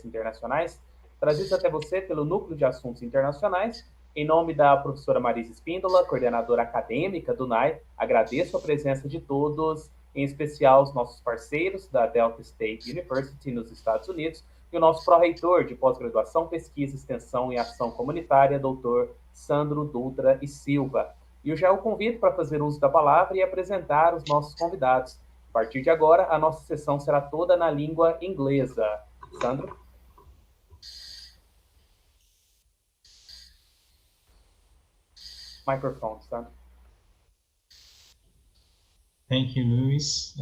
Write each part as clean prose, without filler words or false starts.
internacionais, trazidos até você pelo Núcleo de Assuntos Internacionais. Em nome da professora Marisa Espíndola, coordenadora acadêmica do NAI, agradeço a presença de todos, em especial os nossos parceiros da Delta State University nos Estados Unidos e o nosso pró-reitor de pós-graduação, pesquisa, extensão e ação comunitária, doutor Sandro Dutra e Silva. E eu já o convido para fazer uso da palavra e apresentar os nossos convidados. A partir de agora, a nossa sessão será toda na língua inglesa. Sandro? Microphone, Sandro. Thank you, Luis.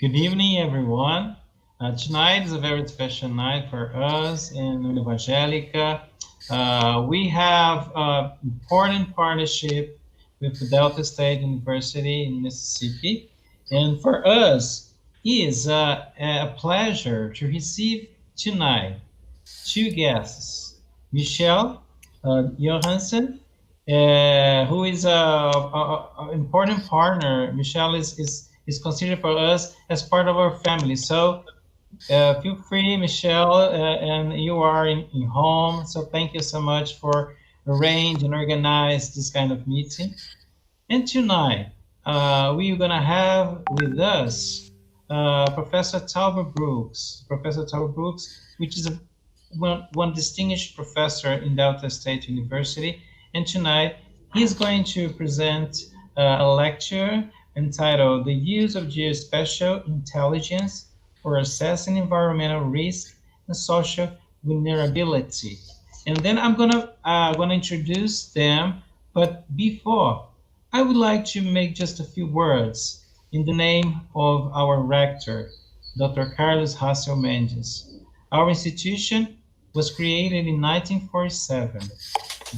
Good evening, everyone. Tonight is a very special night for us in Evangelica. We have an important partnership with the Delta State University in Mississippi. And for us, it is a pleasure to receive tonight two guests, Michelle Johansson, who is an important partner. Michelle is considered for us as part of our family. So feel free, Michelle, and you are in home. So thank you so much for arrange and organize this kind of meeting. And tonight, we're gonna have with us Professor Talbot Brooks. Professor Talbot Brooks, which is one distinguished professor in Delta State University. And tonight, he's going to present a lecture entitled The Use of Geospatial Intelligence for Assessing Environmental Risk and Social Vulnerability. And then I'm gonna introduce them, but before, I would like to make just a few words in the name of our rector, Dr. Carlos Hassel Mendes. Our institution was created in 1947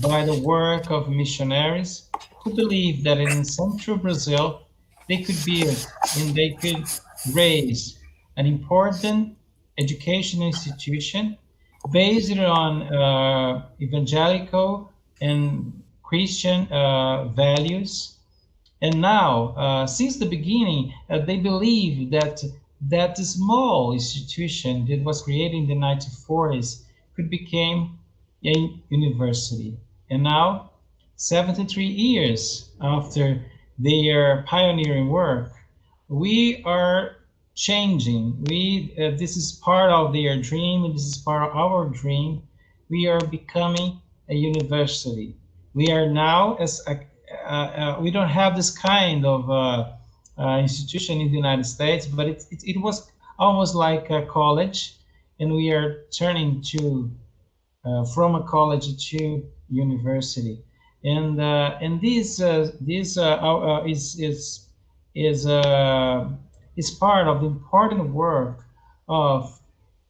by the work of missionaries who believed that in central Brazil, they could build and they could raise an important educational institution based on evangelical and Christian values. And now, since the beginning, they believe that that small institution that was created in the 1940s could become a university. And now, 73 years after their pioneering work, we are changing. This is part of their dream, and this is part of our dream. We are becoming a university. We are now, we don't have this kind of institution in the United States, but it was almost like a college, and we are turning to from a college to university, and this is part of the important work of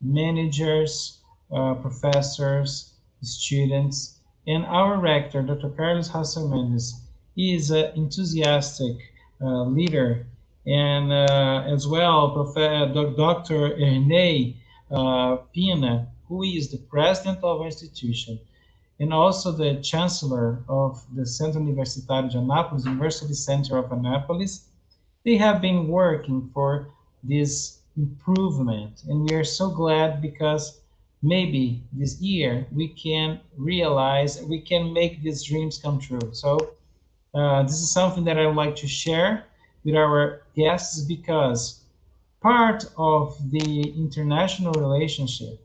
managers, professors, students, and our rector, Dr. Carlos Hassel Mendes, is an enthusiastic leader, and as well, Dr. Ernei Pina, who is the president of our institution, and also the chancellor of the Centro Universitário de Anápolis, University Center of Anápolis. They have been working for this improvement, and we are so glad because maybe this year we can realize, we can make these dreams come true. So this is something that I would like to share with our guests, because part of the international relationship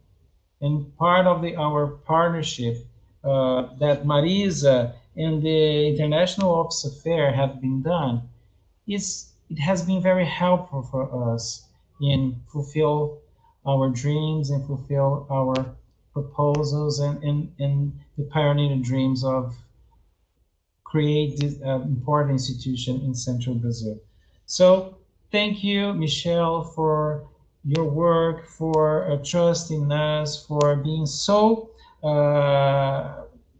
and part of our partnership that Marisa and the International Office Affair have been done, it has been very helpful for us in fulfill our dreams and fulfill our proposals and the pioneering dreams of create this important institution in Central Brazil. So thank you, Michelle, for your work, for trusting us, for being so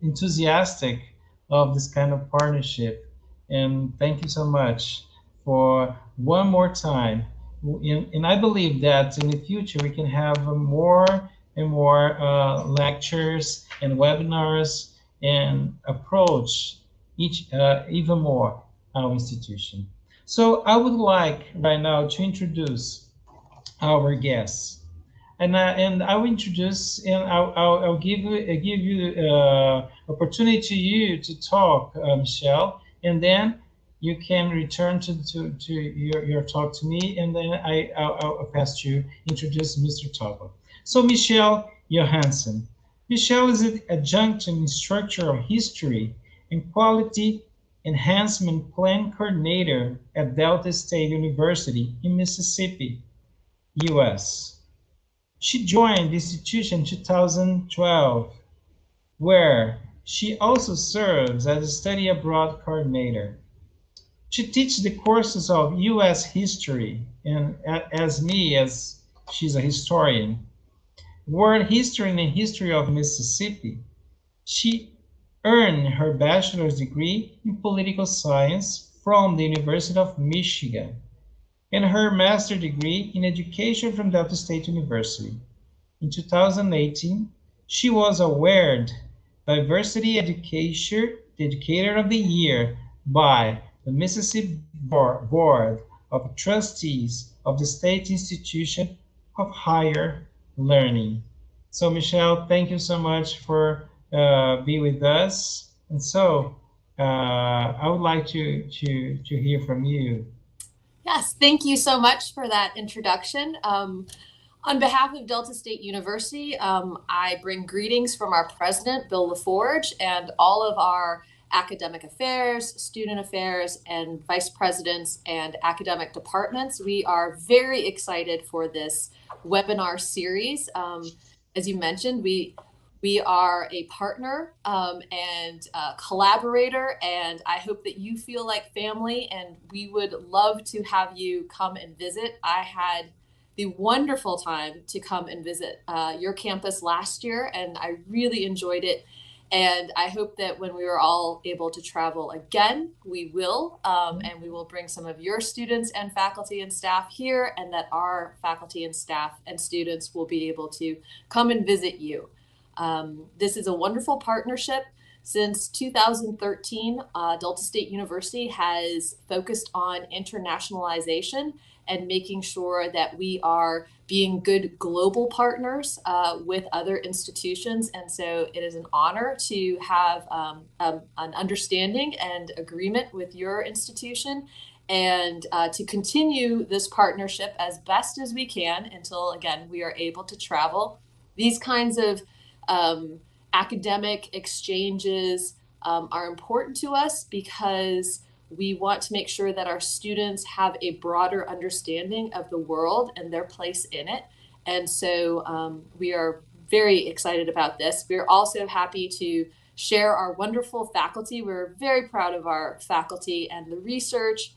enthusiastic of this kind of partnership. And thank you so much for one more time. And I believe that in the future we can have more and more lectures and webinars and approach even more our institution. So I would like right now to introduce our guests. and I will introduce, and I'll give you opportunity to you to talk, Michelle, and then you can return to your talk to me, and then I'll pass to introduce Mr. Tauber. So Michelle Johansson. Michelle is an adjunct in structural history and quality enhancement plan coordinator at Delta State University in Mississippi, US. She joined the institution in 2012, where she also serves as a study abroad coordinator. She teaches the courses of U.S. history, and as she's a historian, world history and the history of Mississippi. She earned her bachelor's degree in political science from the University of Michigan and her master's degree in education from Delta State University. In 2018, she was awarded Diversity Educator of the Year by the Mississippi Board of Trustees of the State Institution of Higher Learning. So Michelle, thank you so much for being with us. And so I would like to hear from you. Yes, thank you so much for that introduction. On behalf of Delta State University, I bring greetings from our president, Bill LaForge, and all of our academic affairs, student affairs, and vice presidents and academic departments. We are very excited for this webinar series. As you mentioned, we are a partner and a collaborator, and I hope that you feel like family, and we would love to have you come and visit. I had the wonderful time to come and visit your campus last year, and I really enjoyed it. And I hope that when we are all able to travel again, we will, and we will bring some of your students and faculty and staff here, and that our faculty and staff and students will be able to come and visit you. This is a wonderful partnership. Since 2013, Delta State University has focused on internationalization and making sure that we are being good global partners with other institutions. And so it is an honor to have an understanding and agreement with your institution, and to continue this partnership as best as we can until, again, we are able to travel. These kinds of academic exchanges are important to us because we want to make sure that our students have a broader understanding of the world and their place in it. And so we are very excited about this. We're also happy to share our wonderful faculty. We're very proud of our faculty and the research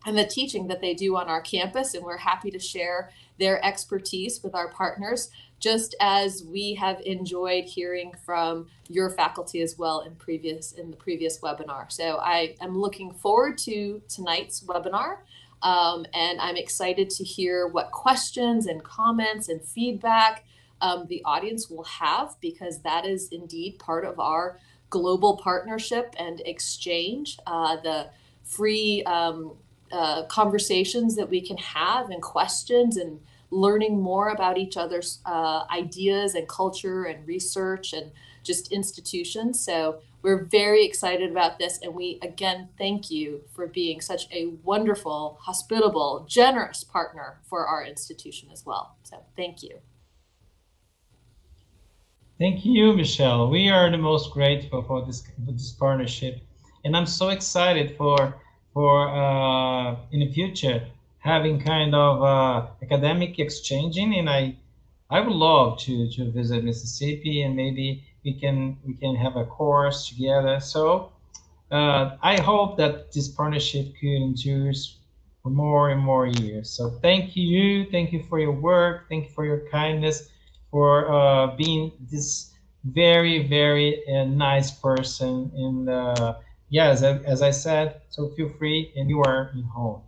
and the teaching that they do on our campus, and we're happy to share their expertise with our partners, just as we have enjoyed hearing from your faculty as well in the previous webinar. So I am looking forward to tonight's webinar, and I'm excited to hear what questions and comments and feedback the audience will have, because that is indeed part of our global partnership and exchange, the free conversations that we can have and questions and learning more about each other's ideas and culture and research and just institutions. So we're very excited about this. And we, again, thank you for being such a wonderful, hospitable, generous partner for our institution as well. So thank you. Thank you, Michelle. We are the most grateful for this partnership. And I'm so excited for in the future having kind of academic exchanging, and I would love to visit Mississippi, and maybe we can have a course together. So I hope that this partnership could endure for more and more years. So thank you for your work, thank you for your kindness, for being this very, very nice person. And yeah, as I said, so feel free, and you are in home.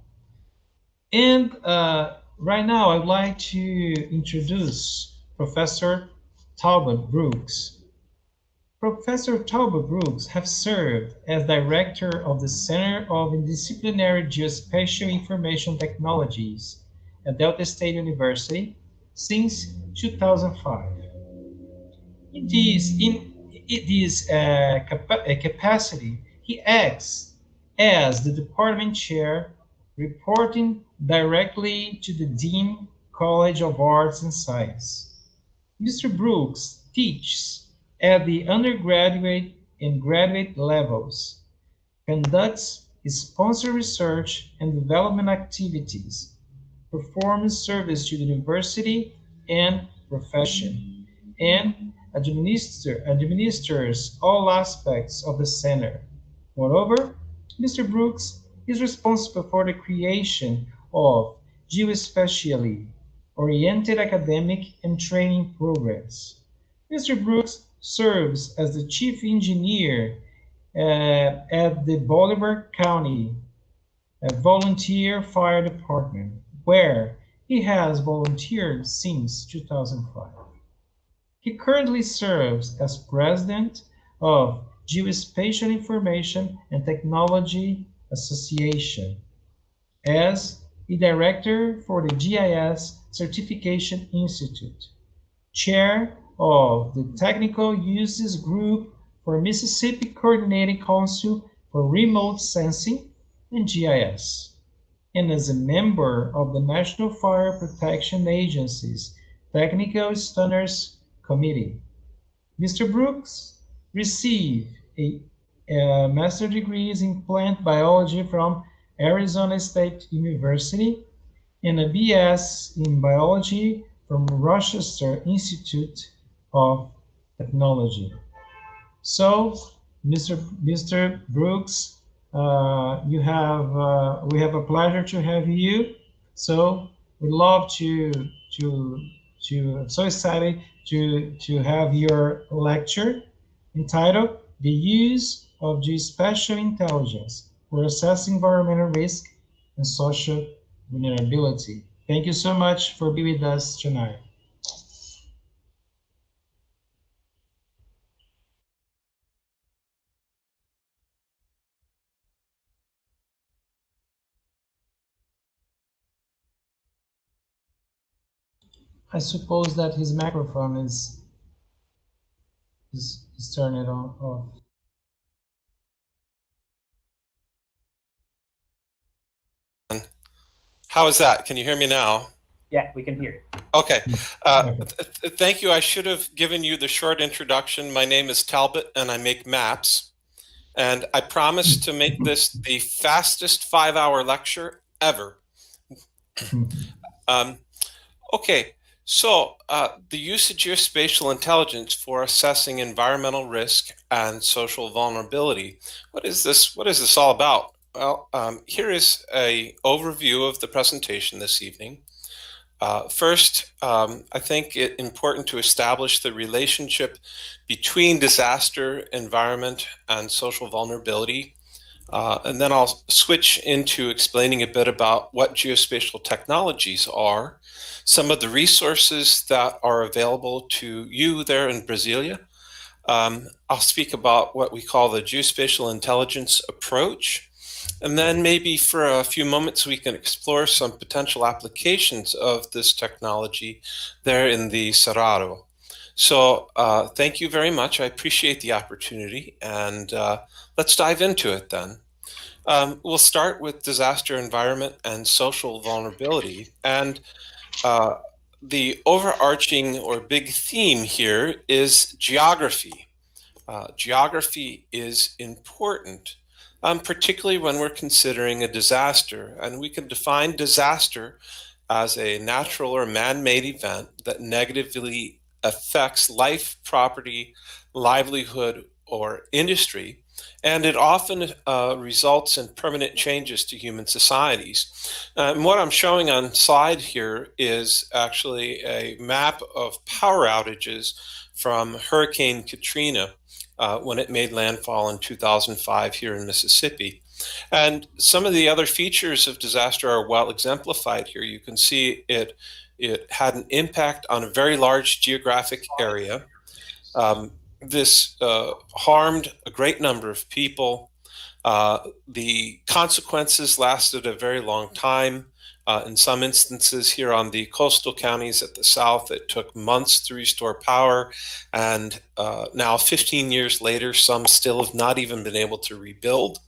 And right now, I'd like to introduce Professor Talbot Brooks. Professor Talbot Brooks has served as Director of the Center of Interdisciplinary Geospatial Information Technologies at Delta State University since 2005. In this capacity, he acts as the department chair, reporting directly to the Dean College of Arts and Science. Mr. Brooks teaches at the undergraduate and graduate levels, conducts sponsor research and development activities, performs service to the university and profession, and administers all aspects of the center. Moreover, Mr. Brooks is responsible for the creation of geospatially oriented academic and training programs. Mr. Brooks serves as the chief engineer at the Bolivar County Volunteer Fire Department, where he has volunteered since 2005. He currently serves as president of Geospatial Information and Technology Association, as the director for the GIS Certification Institute, chair of the Technical Uses Group for Mississippi Coordinating Council for Remote Sensing and GIS, and as a member of the National Fire Protection Agency's Technical Standards Committee. Mr. Brooks received a master's degree in plant biology from Arizona State University and a BS in biology from Rochester Institute of Technology. So, Mr. Brooks, we have a pleasure to have you. So we love I'm so excited to have your lecture entitled "The Use of Geospatial Intelligence for Assessing Environmental Risk and Social Vulnerability." Thank you so much for being with us tonight. I suppose that his microphone is turned off. How is that? Can you hear me now? Yeah, we can hear you. Okay. Thank you. I should have given you the short introduction. My name is Talbot, and I make maps. And I promise to make this the fastest 5-hour lecture ever. Okay. So the use of geospatial intelligence for assessing environmental risk and social vulnerability. What is this? What is this all about? Well, here is an overview of the presentation this evening. First, I think it's important to establish the relationship between disaster, environment, and social vulnerability. And then I'll switch into explaining a bit about what geospatial technologies are, some of the resources that are available to you there in Brasilia. I'll speak about what we call the geospatial intelligence approach. And then maybe for a few moments, we can explore some potential applications of this technology there in the Cerrado. So thank you very much. I appreciate the opportunity. And let's dive into it then. We'll start with disaster, environment, and social vulnerability. And the overarching or big theme here is geography. Geography is important, particularly when we're considering a disaster. And we can define disaster as a natural or man-made event that negatively affects life, property, livelihood, or industry. And it often results in permanent changes to human societies. And what I'm showing on slide here is actually a map of power outages from Hurricane Katrina when it made landfall in 2005 here in Mississippi. And some of the other features of disaster are well exemplified here. You can see it had an impact on a very large geographic area. This harmed a great number of people. The consequences lasted a very long time. In some instances here on the coastal counties at the south, it took months to restore power. And now 15 years later, some still have not even been able to rebuild.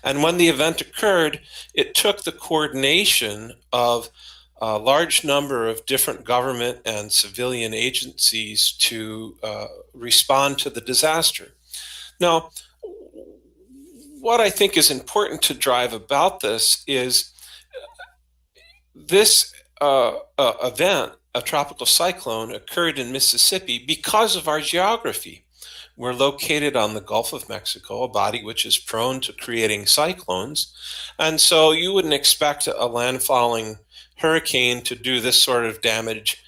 And when the event occurred, it took the coordination of a large number of different government and civilian agencies to respond to the disaster. Now, what I think is important to drive about this is this event, a tropical cyclone, occurred in Mississippi because of our geography. We're located on the Gulf of Mexico, a body which is prone to creating cyclones. And so you wouldn't expect a landfalling hurricane to do this sort of damage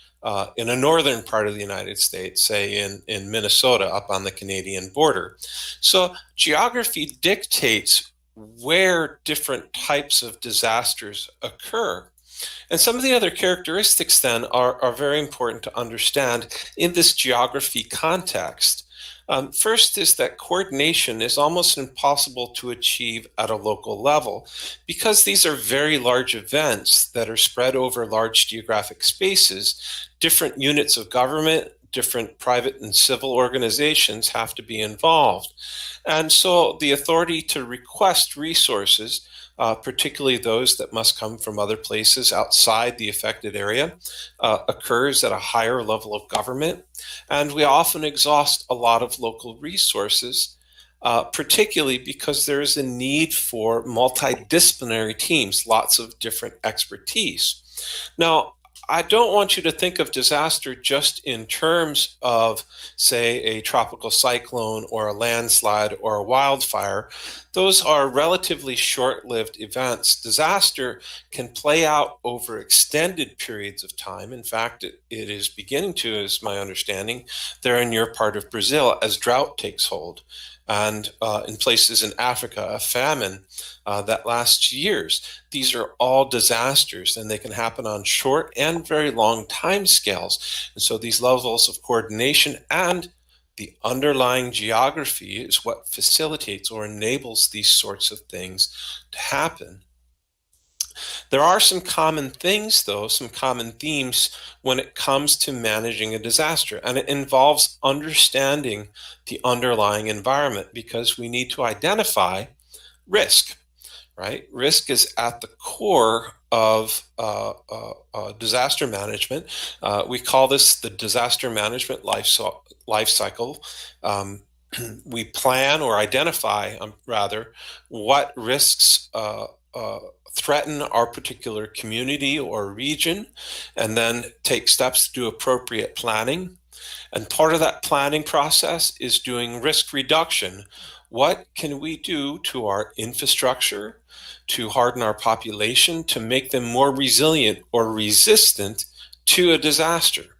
in a northern part of the United States, say in Minnesota, up on the Canadian border. So geography dictates where different types of disasters occur. And some of the other characteristics then are very important to understand in this geography context. First is that coordination is almost impossible to achieve at a local level because these are very large events that are spread over large geographic spaces. Different units of government, different private and civil organizations have to be involved. And so the authority to request resources, particularly those that must come from other places outside the affected area, occurs at a higher level of government. And we often exhaust a lot of local resources, particularly because there is a need for multidisciplinary teams, lots of different expertise. Now, I don't want you to think of disaster just in terms of, say, a tropical cyclone or a landslide or a wildfire. Those are relatively short-lived events. Disaster can play out over extended periods of time. In fact, it is beginning to, is my understanding, there in your part of Brazil as drought takes hold. And in places in Africa, a famine that lasts years. These are all disasters, and they can happen on short and very long time scales. And so these levels of coordination and the underlying geography is what facilitates or enables these sorts of things to happen. There are some common things, though, some common themes when it comes to managing a disaster, and it involves understanding the underlying environment because we need to identify risk, right? Risk is at the core of disaster management. We call this the disaster management life cycle. We plan or identify, rather, what risks threaten our particular community or region, and then take steps to do appropriate planning. And part of that planning process is doing risk reduction. What can we do to our infrastructure to harden our population to make them more resilient or resistant to a disaster?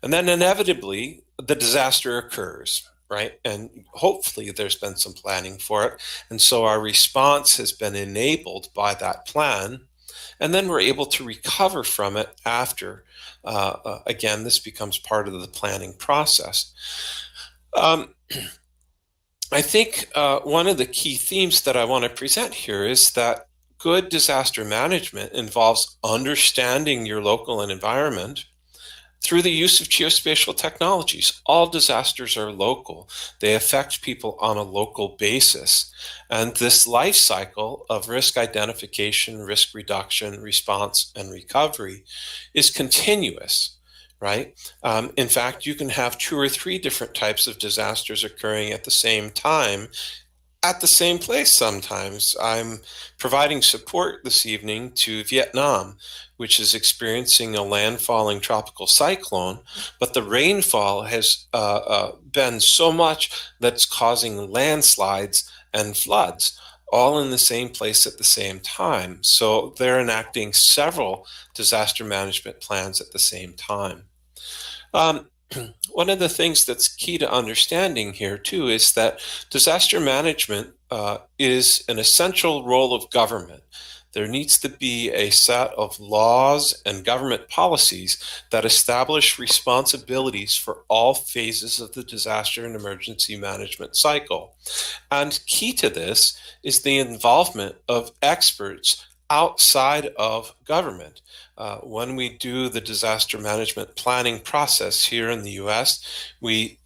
And then inevitably, the disaster occurs, right? And hopefully there's been some planning for it. And so our response has been enabled by that plan. And then we're able to recover from it after. Again, this becomes part of the planning process. I think one of the key themes that I want to present here is that good disaster management involves understanding your local and environment through the use of geospatial technologies. All disasters are local. They affect people on a local basis. And this life cycle of risk identification, risk reduction, response, and recovery is continuous, right? In fact, you can have 2 or 3 different types of disasters occurring at the same time at the same place sometimes. I'm providing support this evening to Vietnam, which is experiencing a landfalling tropical cyclone, but the rainfall has been so much that's causing landslides and floods, all in the same place at the same time. So they're enacting several disaster management plans at the same time. One of the things that's key to understanding here, too, is that disaster management is an essential role of government. There needs to be a set of laws and government policies that establish responsibilities for all phases of the disaster and emergency management cycle. And key to this is the involvement of experts outside of government. When we do the disaster management planning process here in the US, we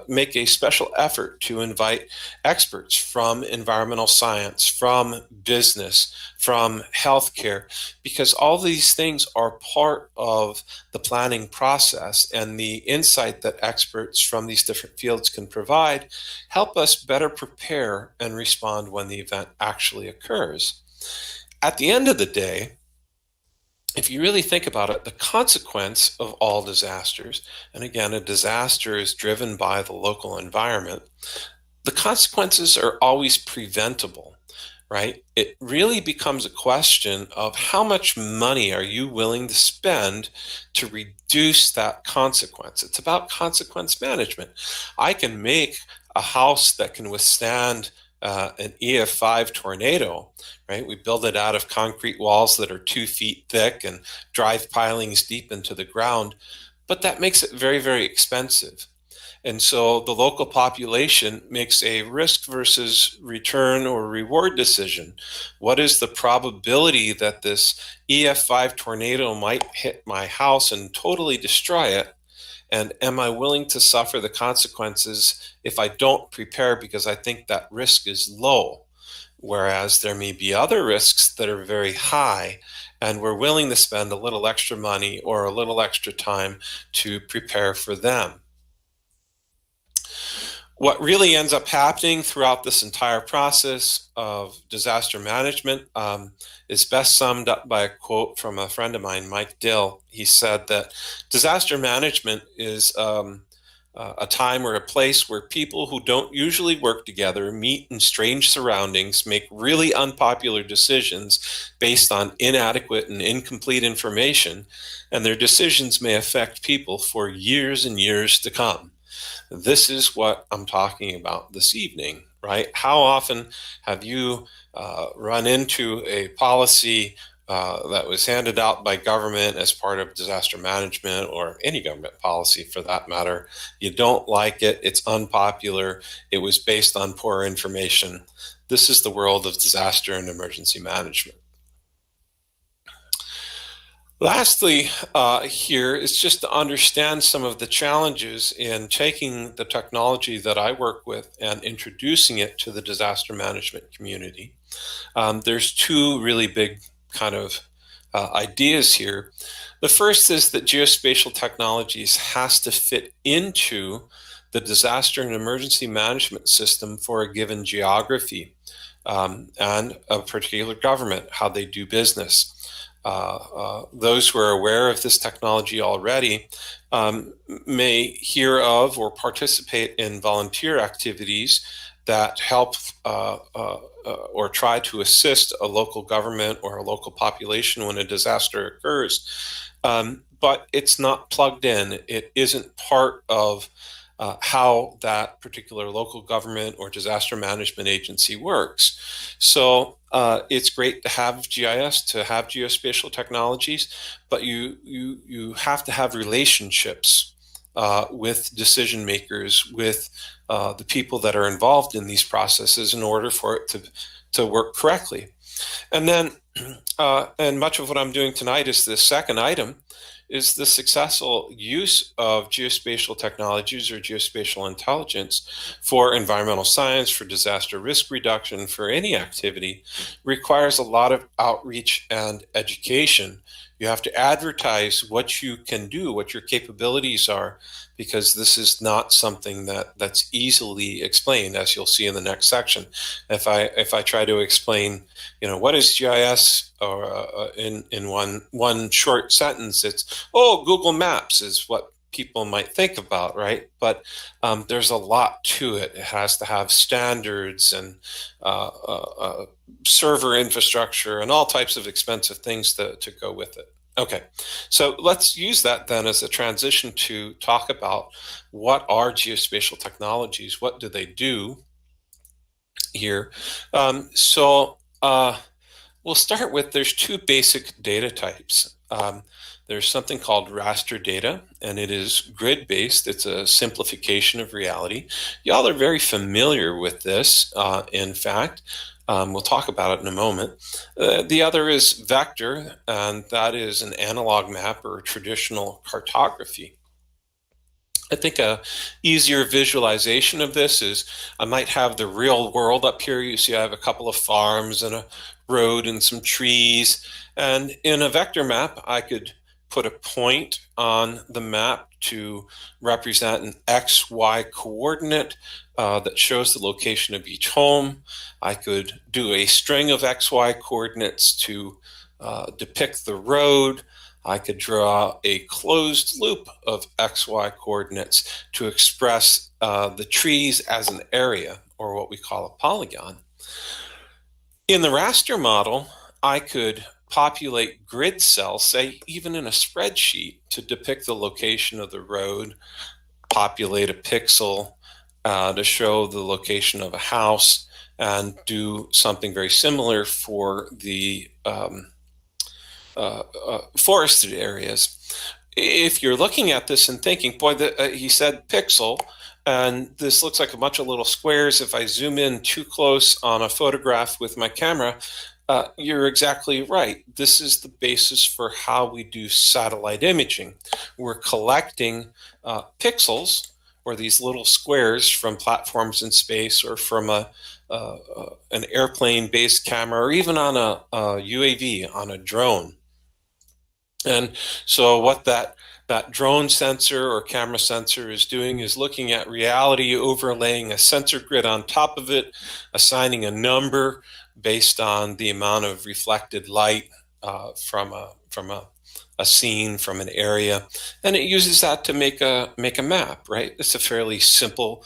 make a special effort to invite experts from environmental science, from business, from healthcare, because all these things are part of the planning process, and the insight that experts from these different fields can provide help us better prepare and respond when the event actually occurs. At the end of the day, if you really think about it, the consequence of all disasters, and again, a disaster is driven by the local environment, the consequences are always preventable, right? It really becomes a question of how much money are you willing to spend to reduce that consequence. It's about consequence management. I can make a house that can withstand an EF5 tornado, right? We build it out of concrete walls that are 2 feet thick and drive pilings deep into the ground, but that makes it very, very expensive. And so the local population makes a risk versus return or reward decision. What is the probability that this EF5 tornado might hit my house and totally destroy it? And am I willing to suffer the consequences if I don't prepare because I think that risk is low? Whereas there may be other risks that are very high, and we're willing to spend a little extra money or a little extra time to prepare for them. What really ends up happening throughout this entire process of disaster management is best summed up by a quote from a friend of mine, Mike Dill. He said that disaster management is a time or a place where people who don't usually work together meet in strange surroundings, make really unpopular decisions based on inadequate and incomplete information, and their decisions may affect people for years and years to come. This is what I'm talking about this evening, right? How often have you run into a policy that was handed out by government as part of disaster management, or any government policy for that matter? You don't like it, it's unpopular, it was based on poor information. This is the world of disaster and emergency management. Lastly, here is just to understand some of the challenges in taking the technology that I work with and introducing it to the disaster management community. There's two really big kind of ideas here. The first is that geospatial technologies has to fit into the disaster and emergency management system for a given geography and a particular government, how they do business. Those who are aware of this technology already may hear of or participate in volunteer activities that help or try to assist a local government or a local population when a disaster occurs. But it's not plugged in. It isn't part of how that particular local government or disaster management agency works. So it's great to have GIS, to have geospatial technologies, but you have to have relationships with decision makers, with the people that are involved in these processes in order for it to work correctly. And then, and much of what I'm doing tonight is the second item, is the successful use of geospatial technologies or geospatial intelligence for environmental science, for disaster risk reduction, for any activity, requires a lot of outreach and education. You have to advertise what you can do, what your capabilities are, because this is not something that's easily explained, as you'll see in the next section. If I try to explain, what is GIS, or in one short sentence, it's Google Maps is what people might think about, right? But there's a lot to it. It has to have standards and server infrastructure and all types of expensive things to go with it. Okay, so let's use that then as a transition to talk about what are geospatial technologies, what do they do here. So we'll start with, there's two basic data types. There's something called raster data, and it is grid-based. It's a simplification of reality. Y'all are very familiar with this, in fact. We'll talk about it in a moment. The other is vector, and that is an analog map or traditional cartography. I think a easier visualization of this is I might have the real world up here. You see I have a couple of farms and a road and some trees. And in a vector map, I could put a point on the map to represent an XY coordinate that shows the location of each home. I could do a string of XY coordinates to depict the road. I could draw a closed loop of XY coordinates to express the trees as an area, or what we call a polygon. In the raster model, I could populate grid cells, say even in a spreadsheet, to depict the location of the road, populate a pixel to show the location of a house, and do something very similar for the forested areas. If you're looking at this and thinking, boy, he said pixel, and this looks like a bunch of little squares. If I zoom in too close on a photograph with my camera, you're exactly right. This is the basis for how we do satellite imaging. We're collecting pixels, or these little squares, from platforms in space, or from an airplane-based camera, or even on a UAV, on a drone. And so what that drone sensor or camera sensor is doing is looking at reality, overlaying a sensor grid on top of it, assigning a number based on the amount of reflected light from a scene, from an area, and it uses that to make a map, right? It's a fairly simple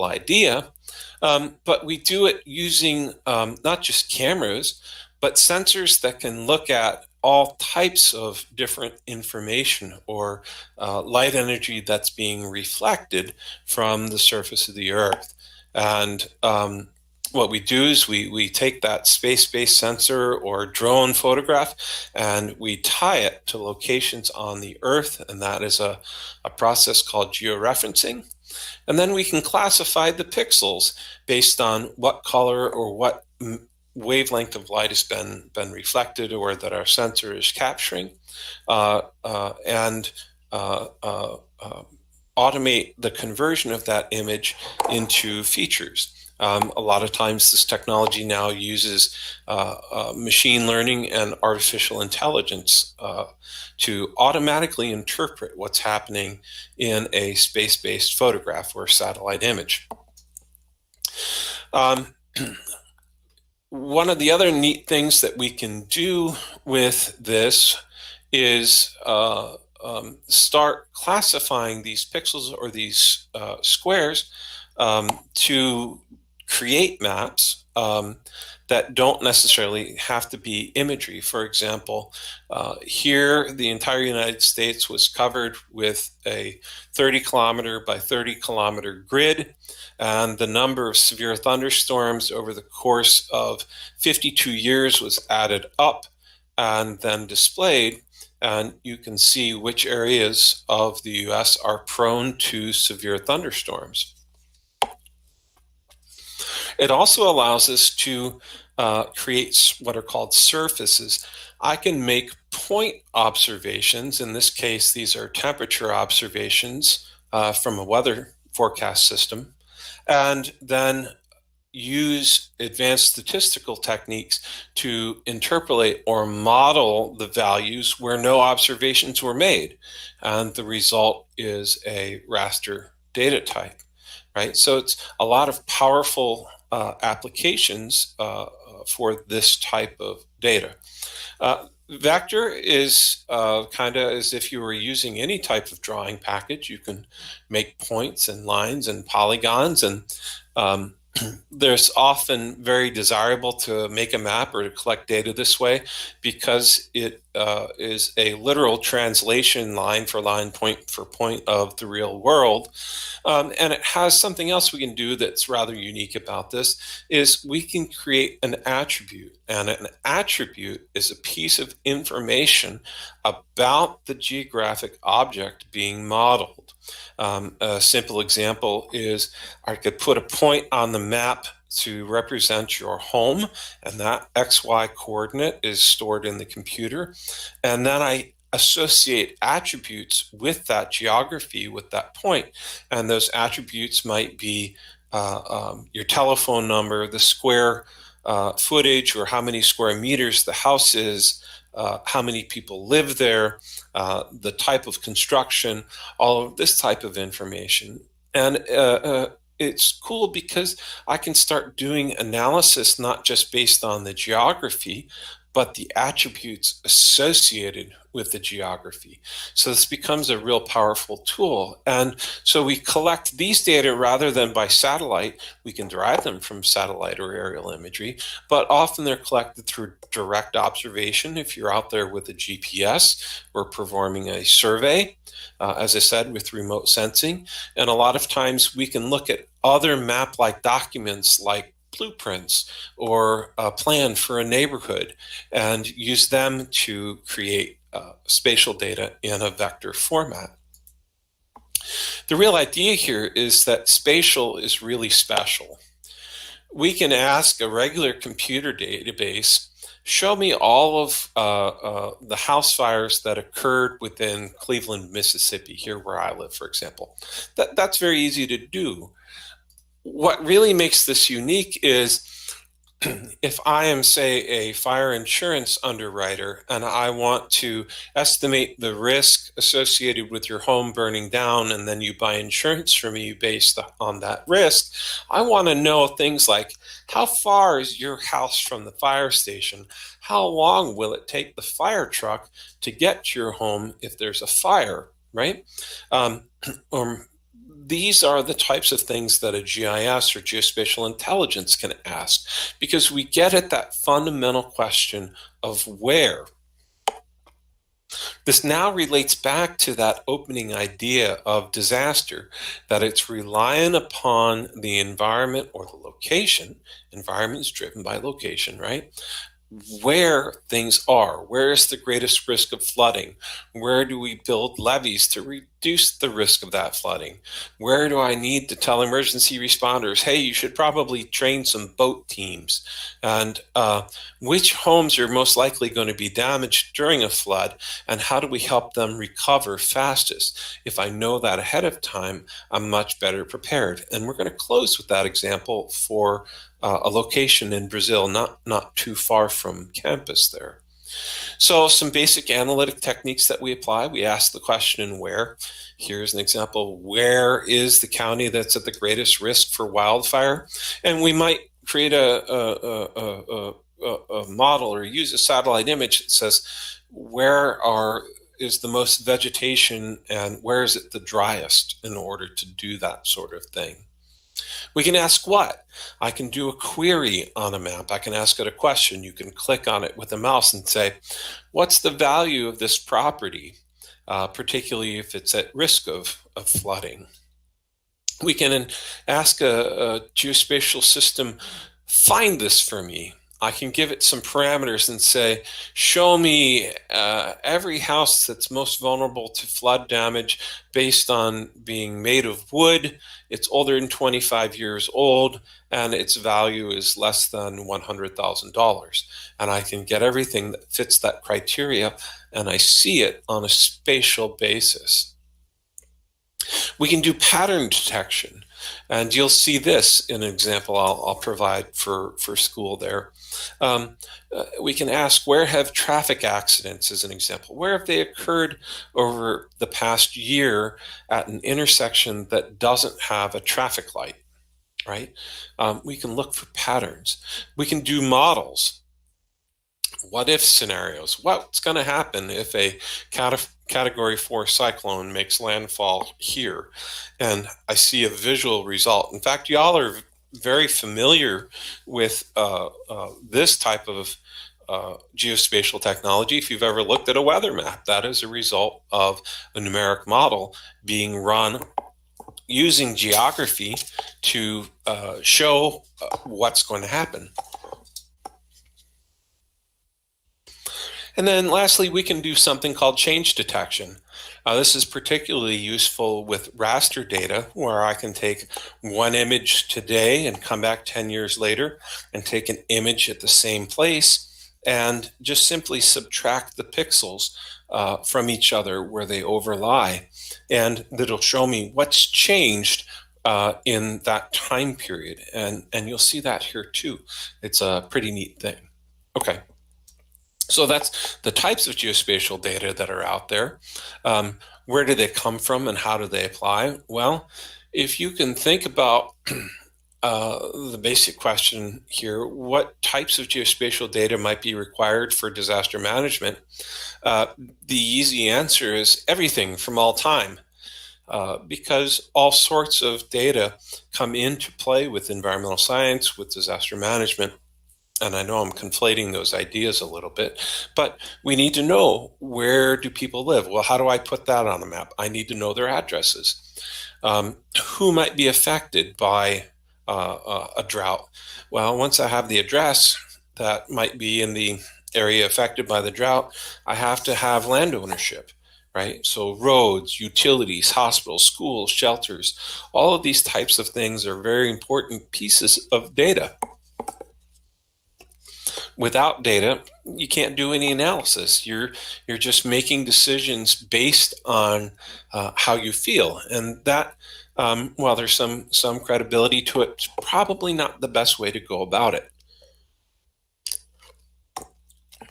idea, but we do it using not just cameras, but sensors that can look at all types of different information, or light energy that's being reflected from the surface of the Earth. And what we do is we take that space-based sensor or drone photograph, and we tie it to locations on the Earth, and that is a process called georeferencing. And then we can classify the pixels based on what color or what wavelength of light has been reflected, or that our sensor is capturing, and automate the conversion of that image into features. A lot of times this technology now uses machine learning and artificial intelligence to automatically interpret what's happening in a space-based photograph or satellite image. One of the other neat things that we can do with this is start classifying these pixels, or these squares, to create maps that don't necessarily have to be imagery. For example, here the entire United States was covered with a 30 kilometer by 30 kilometer grid, and the number of severe thunderstorms over the course of 52 years was added up and then displayed, and you can see which areas of the US are prone to severe thunderstorms. It also allows us to create what are called surfaces. I can make point observations. In this case, these are temperature observations from a weather forecast system, and then use advanced statistical techniques to interpolate or model the values where no observations were made. And the result is a raster data type, right? So it's a lot of powerful applications for this type of data. Vector is kind of as if you were using any type of drawing package. You can make points and lines and polygons, and there's often very desirable to make a map or to collect data this way, because it is a literal translation line for line, point for point of the real world. And it has something else we can do that's rather unique about this, is we can create an attribute. And an attribute is a piece of information about the geographic object being modeled. A simple example is I could put a point on the map to represent your home, and that XY coordinate is stored in the computer. And then I associate attributes with that geography, with that point. And those attributes might be your telephone number, the square footage, or how many square meters the house is, how many people live there, the type of construction, all of this type of information. And it's cool because I can start doing analysis not just based on the geography, but the attributes associated with the geography. So this becomes a real powerful tool. And so we collect these data rather than by satellite. We can derive them from satellite or aerial imagery, but often they're collected through direct observation. If you're out there with a GPS or performing a survey, as I said, with remote sensing. And a lot of times we can look at other map-like documents like blueprints or a plan for a neighborhood and use them to create spatial data in a vector format. The real idea here is that spatial is really special. We can ask a regular computer database, show me all of the house fires that occurred within Cleveland, Mississippi, here where I live, for example. That's very easy to do. What really makes this unique is if I am, say, a fire insurance underwriter and I want to estimate the risk associated with your home burning down, and then you buy insurance from me based on that risk, I want to know things like, how far is your house from the fire station? How long will it take the fire truck to get to your home if there's a fire, right? These are the types of things that a GIS or geospatial intelligence can ask, because we get at that fundamental question of where. This now relates back to that opening idea of disaster, that it's reliant upon the environment or the location. Environment is driven by location, right? Where things are. Where is the greatest risk of flooding? Where do we build levees to reduce the risk of that flooding? Where do I need to tell emergency responders, hey, you should probably train some boat teams? And which homes are most likely going to be damaged during a flood? And how do we help them recover fastest? If I know that ahead of time, I'm much better prepared. And we're going to close with that example for a location in Brazil, not too far from campus there. So some basic analytic techniques that we apply. We ask the question where. Here's an example. Where is the county that's at the greatest risk for wildfire? And we might create a model or use a satellite image that says where is the most vegetation and where is it the driest in order to do that sort of thing. We can ask what? I can do a query on a map. I can ask it a question. You can click on it with a mouse and say, what's the value of this property, particularly if it's at risk of flooding? We can ask a geospatial system, find this for me. I can give it some parameters and say, show me every house that's most vulnerable to flood damage based on being made of wood, it's older than 25 years old, and its value is less than $100,000. And I can get everything that fits that criteria, and I see it on a spatial basis. We can do pattern detection. And you'll see this in an example I'll provide for school there. We can ask, where have traffic accidents, as an example? Where have they occurred over the past year at an intersection that doesn't have a traffic light, right? We can look for patterns. We can do models. What if scenarios? What's going to happen if a Category 4 cyclone makes landfall here? And I see a visual result. In fact, y'all are very familiar with this type of geospatial technology. If you've ever looked at a weather map, that is a result of a numeric model being run using geography to show what's going to happen. And then lastly, we can do something called change detection. This is particularly useful with raster data, where I can take one image today and come back 10 years later and take an image at the same place and just simply subtract the pixels from each other where they overlie. And that'll show me what's changed in that time period. And you'll see that here too. It's a pretty neat thing. Okay. So that's the types of geospatial data that are out there. Where do they come from and how do they apply? Well, if you can think about the basic question here, what types of geospatial data might be required for disaster management? The easy answer is everything from all time, because all sorts of data come into play with environmental science, with disaster management. And I know I'm conflating those ideas a little bit, but we need to know, where do people live? Well, how do I put that on a map? I need to know their addresses. Who might be affected by a drought? Well, once I have the address that might be in the area affected by the drought, I have to have land ownership, right? So roads, utilities, hospitals, schools, shelters, all of these types of things are very important pieces of data. Without data, you can't do any analysis. You're just making decisions based on how you feel, and that, while there's some credibility to it, it's probably not the best way to go about it.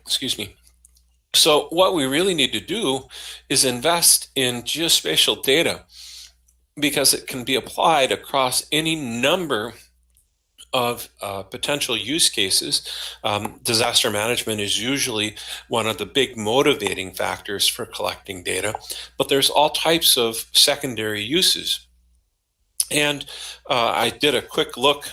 Excuse me. So what we really need to do is invest in geospatial data, because it can be applied across any number of potential use cases. Disaster management is usually one of the big motivating factors for collecting data, but there's all types of secondary uses. And I did a quick look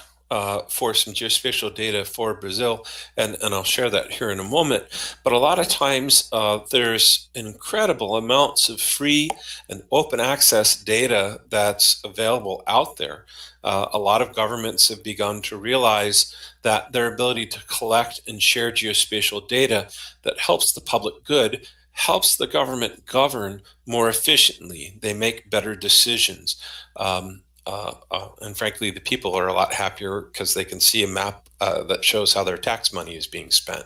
for some geospatial data for Brazil, and I'll share that here in a moment. But a lot of times there's incredible amounts of free and open access data that's available out there. A lot of governments have begun to realize that their ability to collect and share geospatial data that helps the public good helps the government govern more efficiently. They make better decisions. And frankly, the people are a lot happier because they can see a map that shows how their tax money is being spent.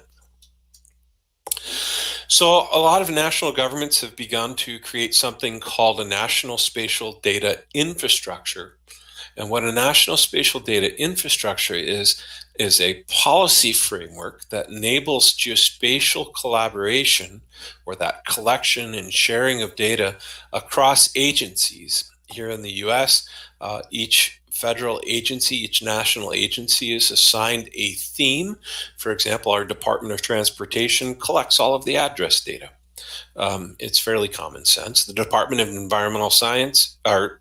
So a lot of national governments have begun to create something called a national spatial data infrastructure. And what a national spatial data infrastructure is a policy framework that enables geospatial collaboration, or that collection and sharing of data across agencies. Here in the US, each federal agency, each national agency is assigned a theme. For example, our Department of Transportation collects all of the address data. It's fairly common sense. The Department of Environmental Science, or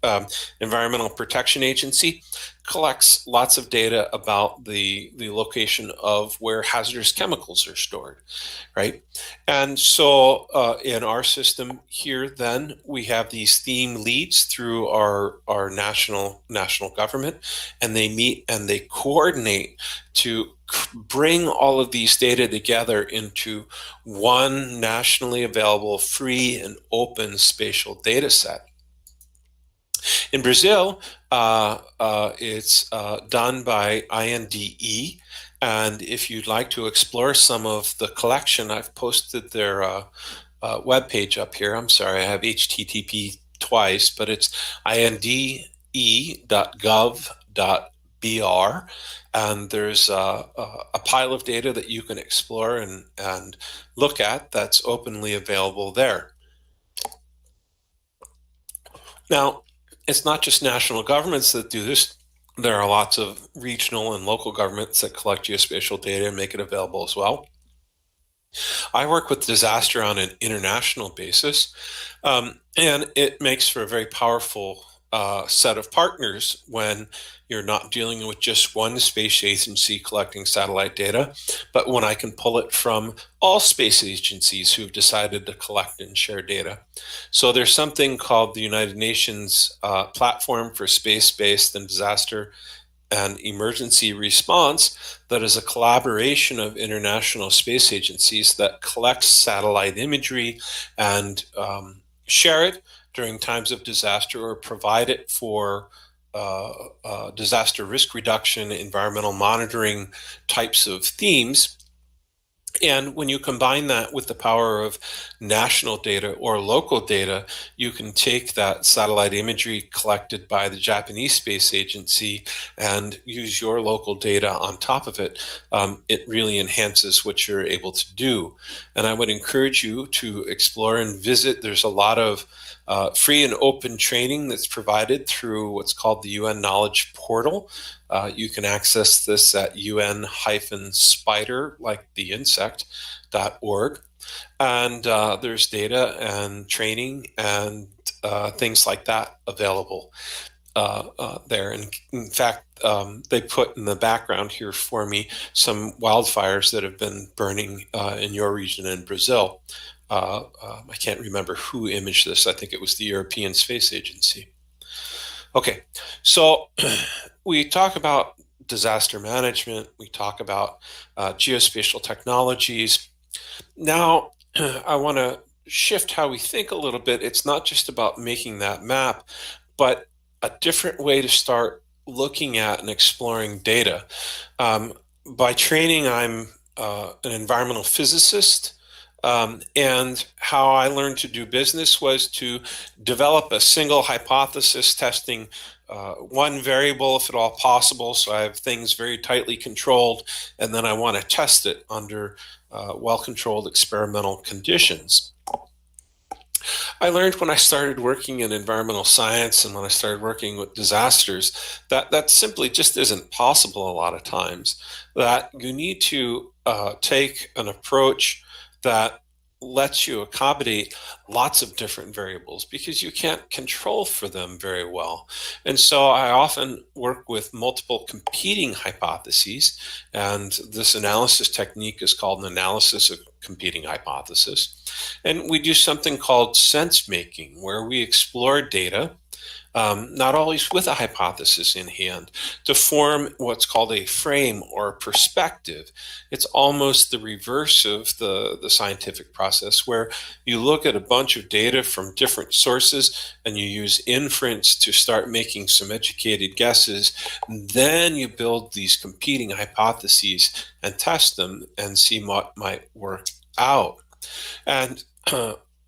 Environmental Protection Agency, collects lots of data about the location of where hazardous chemicals are stored, right? And so in our system here, then, we have these theme leads through our national government, and they meet and they coordinate to bring all of these data together into one nationally available, free and open spatial data set. In Brazil, it's done by INDE, and if you'd like to explore some of the collection, I've posted their webpage up here. I'm sorry, I have HTTP twice, but it's inde.gov.br, and there's a pile of data that you can explore and look at that's openly available there. Now, it's not just national governments that do this. There are lots of regional and local governments that collect geospatial data and make it available as well. I work with disaster on an international basis, and it makes for a very powerful set of partners when you're not dealing with just one space agency collecting satellite data, but when I can pull it from all space agencies who've decided to collect and share data. So there's something called the United Nations Platform for Space-Based and Disaster and emergency response that is a collaboration of international space agencies that collects satellite imagery and share it during times of disaster or provide it for disaster risk reduction, environmental monitoring types of themes. And when you combine that with the power of national data or local data, you can take that satellite imagery collected by the Japanese Space Agency and use your local data on top of it. It really enhances what you're able to do. And I would encourage you to explore and visit. There's a lot of free and open training that's provided through what's called the UN Knowledge Portal. You can access this at un-spider, like the insect.org. And there's data and training and things like that available there. And in fact, they put in the background here for me some wildfires that have been burning in your region in Brazil. I can't remember who imaged this. I think it was the European Space Agency. Okay, so we talk about disaster management. We talk about geospatial technologies. Now, I want to shift how we think a little bit. It's not just about making that map, but a different way to start looking at and exploring data. By training, I'm an environmental physicist. And how I learned to do business was to develop a single hypothesis testing one variable if at all possible. So I have things very tightly controlled, and then I want to test it under well-controlled experimental conditions. I learned when I started working in environmental science and when I started working with disasters that simply just isn't possible a lot of times, that you need to take an approach that lets you accommodate lots of different variables because you can't control for them very well. And so I often work with multiple competing hypotheses, and this analysis technique is called an analysis of competing hypothesis. And we do something called sense making, where we explore data, not always with a hypothesis in hand, to form what's called a frame or a perspective. It's almost the reverse of the scientific process, where you look at a bunch of data from different sources and you use inference to start making some educated guesses. Then you build these competing hypotheses and test them and see what might work out. And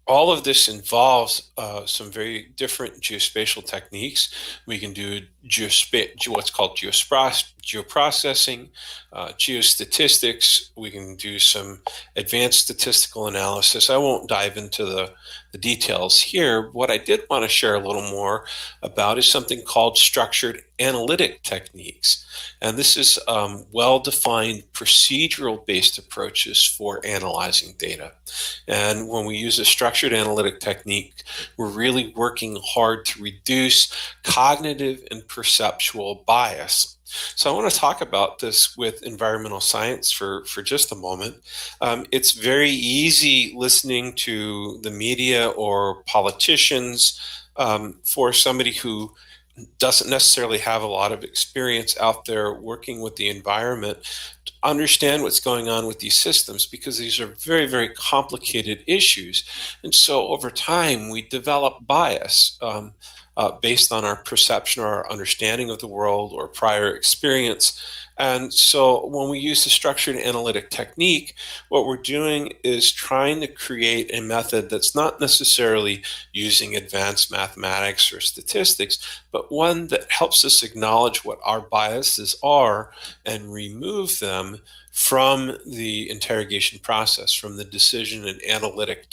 all of this involves some very different geospatial techniques. We can do what's called geoprocessing, geostatistics. We can do some advanced statistical analysis. I won't dive into the details here. What I did want to share a little more about is something called structured analytic techniques. And this is well-defined procedural-based approaches for analyzing data. And when we use a structured analytic technique, we're really working hard to reduce cognitive and perceptual bias. So I want to talk about this with environmental science for just a moment. It's very easy listening to the media or politicians for somebody who doesn't necessarily have a lot of experience out there working with the environment to understand what's going on with these systems, because these are very, very complicated issues. And so over time, we develop bias based on our perception or our understanding of the world or prior experience. And so when we use the structured analytic technique, what we're doing is trying to create a method that's not necessarily using advanced mathematics or statistics, but one that helps us acknowledge what our biases are and remove them from the interrogation process, from the decision and analytic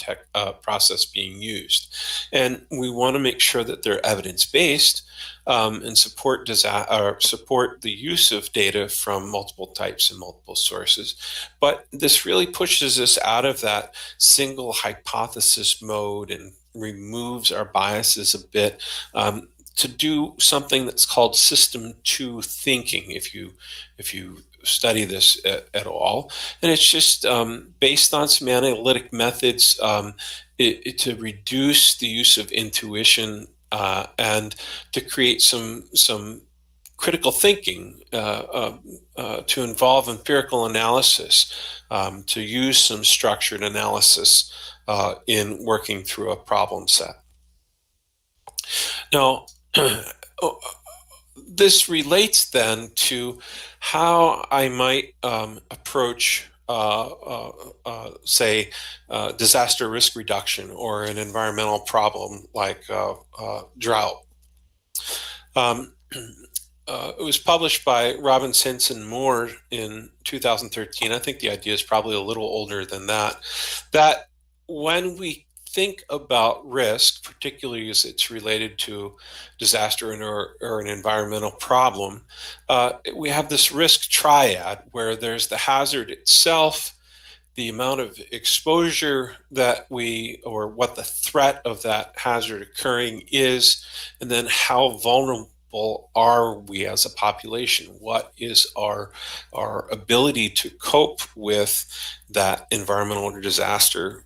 process being used. And we want to make sure that they're evidence-based and support the use of data from multiple types and multiple sources. But this really pushes us out of that single hypothesis mode and removes our biases a bit to do something that's called system 2 thinking, if you study this at all. And it's just based on some analytic methods to reduce the use of intuition and to create some critical thinking, to involve empirical analysis, to use some structured analysis in working through a problem set. Now, this relates then to how I might approach, say, disaster risk reduction or an environmental problem like drought. It was published by Robin Simpson Moore in 2013. I think the idea is probably a little older than that, that when we think about risk, particularly as it's related to disaster or an environmental problem, we have this risk triad where there's the hazard itself, the amount of exposure that or what the threat of that hazard occurring is, and then how vulnerable are we as a population? What is our ability to cope with that environmental disaster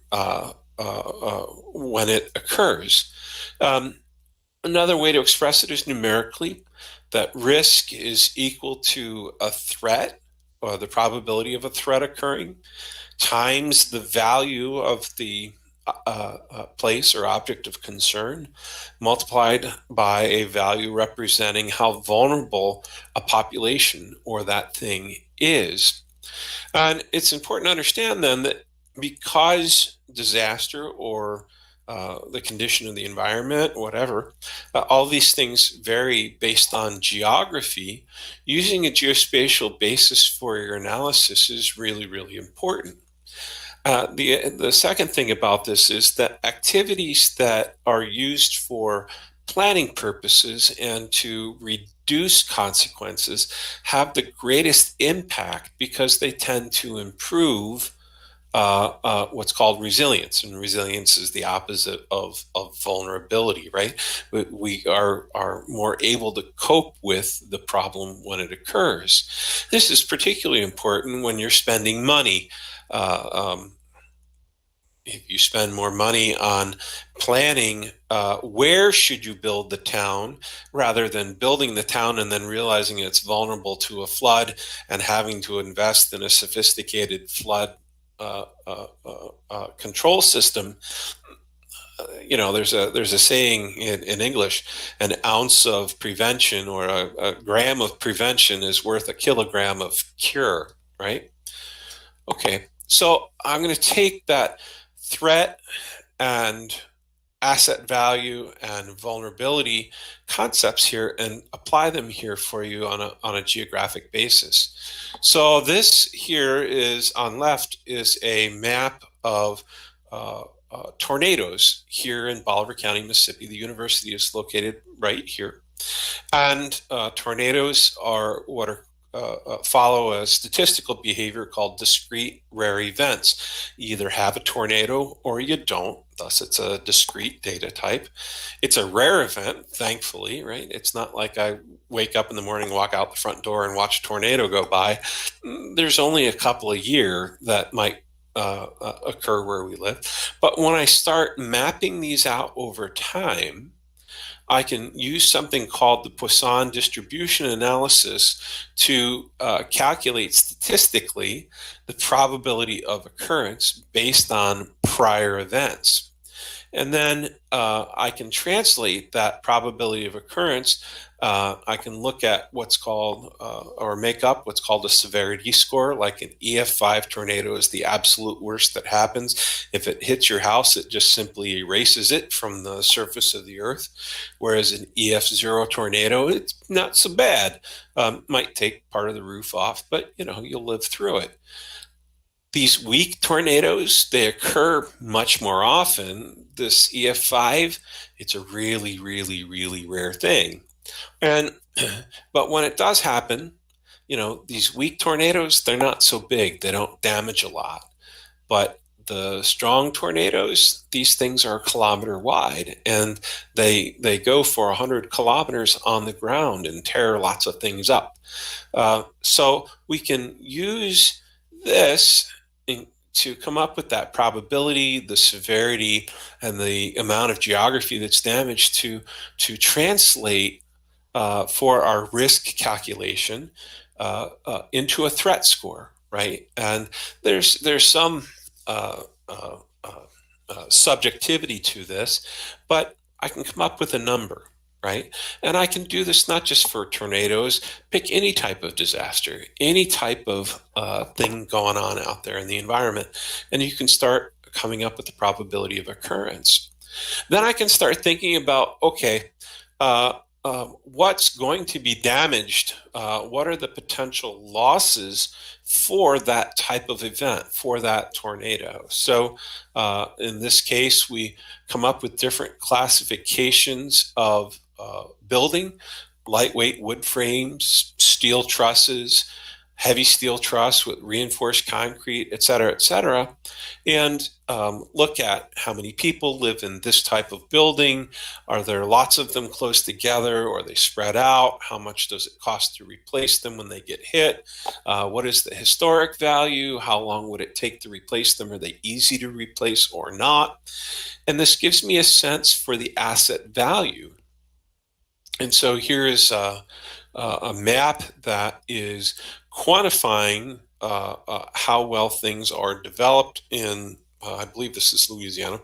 when it occurs? Another way to express it is numerically, that risk is equal to a threat, or the probability of a threat occurring, times the value of the place or object of concern, multiplied by a value representing how vulnerable a population or that thing is. And it's important to understand then that because disaster or the condition of the environment, whatever, all these things vary based on geography, using a geospatial basis for your analysis is really, really important. The second thing about this is that activities that are used for planning purposes and to reduce consequences have the greatest impact because they tend to improve what's called resilience, and resilience is the opposite of vulnerability, right? We are more able to cope with the problem when it occurs. This is particularly important when you're spending money. If you spend more money on planning where should you build the town rather than building the town and then realizing it's vulnerable to a flood and having to invest in a sophisticated flood control system, there's a saying in English: an ounce of prevention or a gram of prevention is worth a kilogram of cure, right? Okay, so I'm going to take that threat and asset value and vulnerability concepts here and apply them here for you on a geographic basis. So this here is on left is a map of tornadoes here in Bolivar County, Mississippi. The university is located right here, and tornadoes are what are follow a statistical behavior called discrete rare events. You either have a tornado or you don't, thus it's a discrete data type. It's a rare event, thankfully, right? It's not like I wake up in the morning, walk out the front door and watch a tornado go by. There's only a couple a year that might occur where we live. But when I start mapping these out over time, I can use something called the Poisson distribution analysis to calculate statistically the probability of occurrence based on prior events. And then I can translate that probability of occurrence. I can look at what's called, or make up what's called a severity score. Like an EF5 tornado is the absolute worst that happens. If it hits your house, it just simply erases it from the surface of the earth. Whereas an EF0 tornado, it's not so bad. Might take part of the roof off, but you'll live through it. These weak tornadoes, they occur much more often. This EF5, it's a really, really, really rare thing. But when it does happen, these weak tornadoes, they're not so big. They don't damage a lot. But the strong tornadoes, these things are a kilometer wide, and they go for 100 kilometers on the ground and tear lots of things up. So we can use this to come up with that probability, the severity, and the amount of geography that's damaged to translate for our risk calculation into a threat score, right? And there's some subjectivity to this, but I can come up with a number, right? And I can do this not just for tornadoes, pick any type of disaster, any type of thing going on out there in the environment, and you can start coming up with the probability of occurrence. Then I can start thinking about, okay, what's going to be damaged? What are the potential losses for that type of event, for that tornado? So in this case, we come up with different classifications of building: lightweight wood frames, steel trusses, heavy steel truss with reinforced concrete, et cetera, and look at how many people live in this type of building. Are there lots of them close together, or are they spread out? How much does it cost to replace them when they get hit? What is the historic value? How long would it take to replace them? Are they easy to replace or not? And this gives me a sense for the asset value. And so here is a map that is quantifying how well things are developed in, I believe this is Louisiana.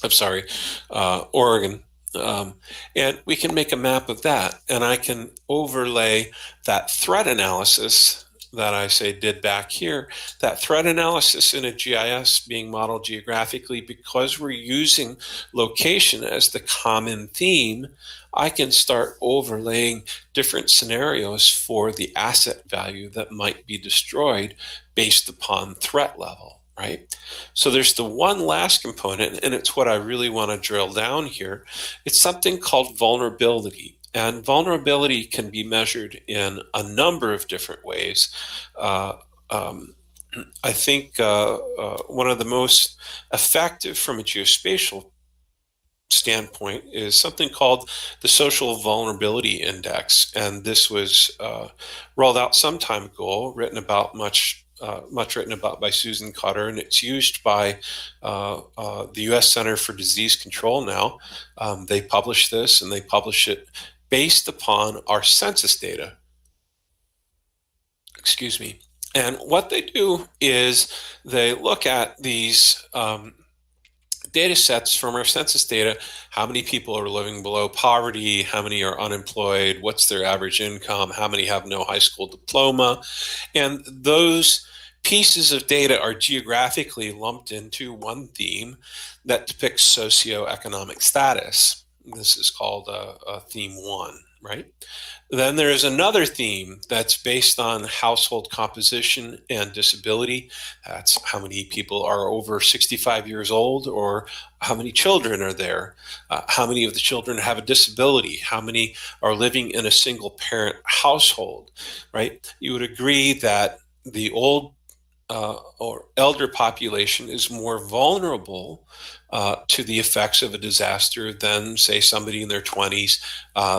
I'm sorry, Oregon. And we can make a map of that, and I can overlay that threat analysis that I did back here, that threat analysis in a GIS being modeled geographically. Because we're using location as the common theme, I can start overlaying different scenarios for the asset value that might be destroyed based upon threat level, right? So there's the one last component, and it's what I really want to drill down here. It's something called vulnerability. And vulnerability can be measured in a number of different ways. I think one of the most effective from a geospatial standpoint is something called the Social Vulnerability Index. And this was rolled out some time ago, much written about by Susan Cutter, and it's used by the U.S. Center for Disease Control now. They publish this, and they publish it based upon our census data. Excuse me. And what they do is they look at these data sets from our census data. How many people are living below poverty? How many are unemployed? What's their average income? How many have no high school diploma? And those pieces of data are geographically lumped into one theme that depicts socioeconomic status. This is called theme 1, right? Then there's another theme that's based on household composition and disability. That's how many people are over 65 years old, or how many children are there. How many of the children have a disability? How many are living in a single parent household, right? You would agree that the old or elder population is more vulnerable to the effects of a disaster than, say, somebody in their 20s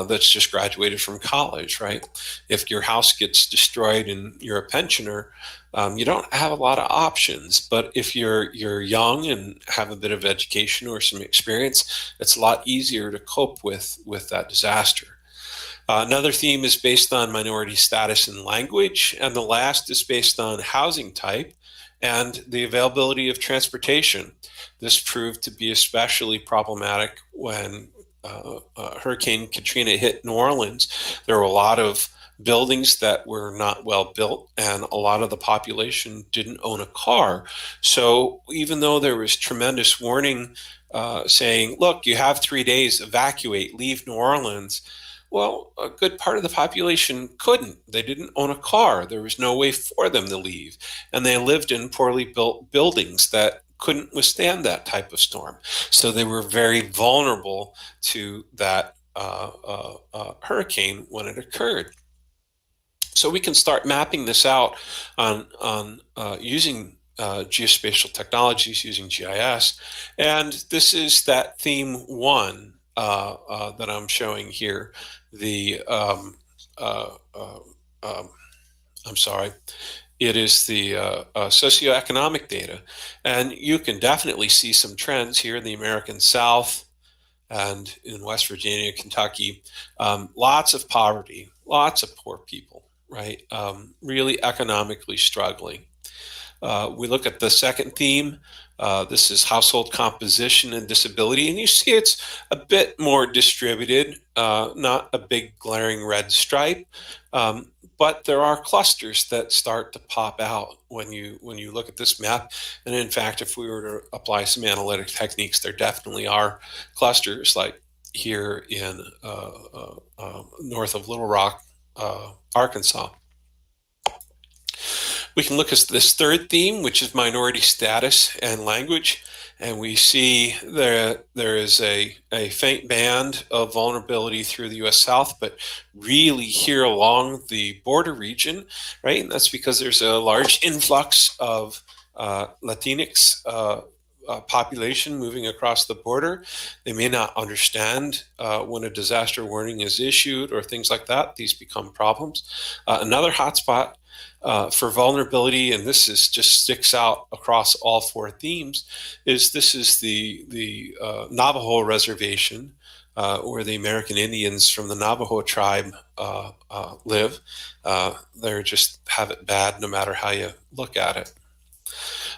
that's just graduated from college, right? If your house gets destroyed and you're a pensioner, you don't have a lot of options. But if you're young and have a bit of education or some experience, it's a lot easier to cope with that disaster. Another theme is based on minority status and language, and the last is based on housing type and the availability of transportation. This proved to be especially problematic when Hurricane Katrina hit New Orleans. There were a lot of buildings that were not well built, and a lot of the population didn't own a car. So even though there was tremendous warning saying, look, you have 3 days, evacuate, leave New Orleans, well, a good part of the population couldn't. They didn't own a car. There was no way for them to leave. And they lived in poorly built buildings that couldn't withstand that type of storm. So they were very vulnerable to that hurricane when it occurred. So we can start mapping this out on using geospatial technologies, using GIS. And this is that theme 1 that I'm showing here. I'm sorry. It is the socioeconomic data. And you can definitely see some trends here in the American South and in West Virginia, Kentucky, lots of poverty, lots of poor people, right? Really economically struggling. We look at the second theme. This is household composition and disability, and you see it's a bit more distributed, not a big glaring red stripe, but there are clusters that start to pop out when you look at this map. And in fact, if we were to apply some analytic techniques, there definitely are clusters, like here in north of Little Rock, Arkansas. We can look at this third theme, which is minority status and language, and we see there is a faint band of vulnerability through the U.S. South, but really here along the border region, right? And that's because there's a large influx of Latinx population moving across the border. They may not understand when a disaster warning is issued or things like that. These become problems. Another hotspot for vulnerability, and this is just sticks out across all four themes, is the Navajo reservation where the American Indians from the Navajo tribe live. They just have it bad no matter how you look at it.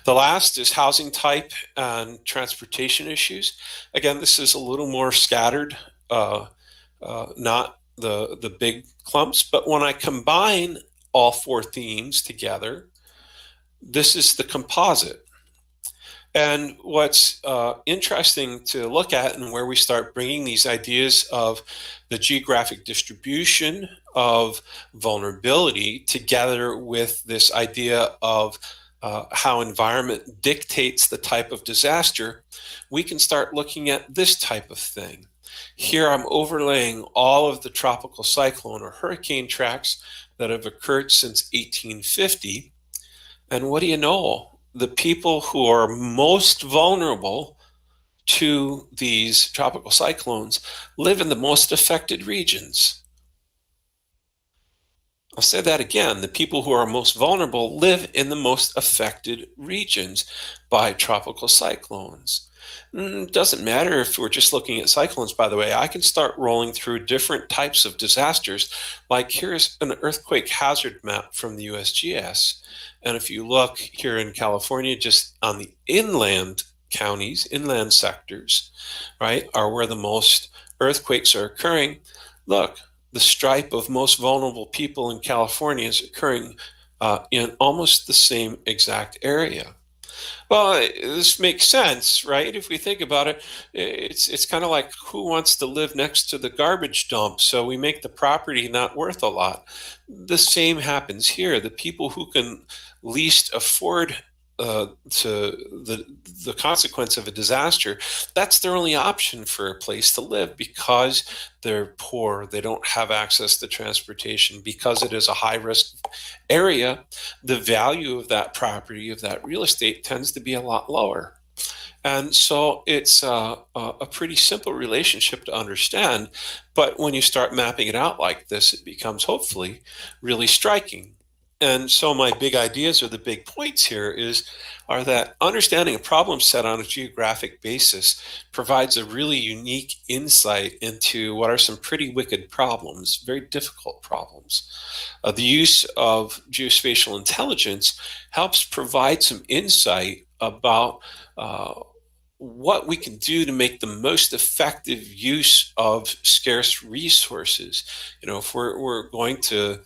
The last is housing type and transportation issues. Again, this is a little more scattered, not the big clumps, but when I combine all four themes together, this is the composite. And what's interesting to look at, and where we start bringing these ideas of the geographic distribution of vulnerability together with this idea of how environment dictates the type of disaster, we can start looking at this type of thing. Here I'm overlaying all of the tropical cyclone or hurricane tracks that have occurred since 1850. And what do you know? The people who are most vulnerable to these tropical cyclones live in the most affected regions. I'll say that again. The people who are most vulnerable live in the most affected regions by tropical cyclones. It doesn't matter if we're just looking at cyclones, by the way. I can start rolling through different types of disasters. Like here's an earthquake hazard map from the USGS. And if you look here in California, just on the inland counties, inland sectors, right, are where the most earthquakes are occurring. Look, the stripe of most vulnerable people in California is occurring in almost the same exact area. Well, this makes sense, right? If we think about it, it's kind of like who wants to live next to the garbage dump, so we make the property not worth a lot. The same happens here. The people who can least afford to the consequence of a disaster, that's their only option for a place to live because they're poor, they don't have access to transportation, because it is a high-risk area. The value of that property, of that real estate, tends to be a lot lower. And so it's a pretty simple relationship to understand, but when you start mapping it out like this, it becomes hopefully really striking. And so my big ideas, or the big points here, are that understanding a problem set on a geographic basis provides a really unique insight into what are some pretty wicked problems, very difficult problems. The use of geospatial intelligence helps provide some insight about what we can do to make the most effective use of scarce resources. You know, if we're going to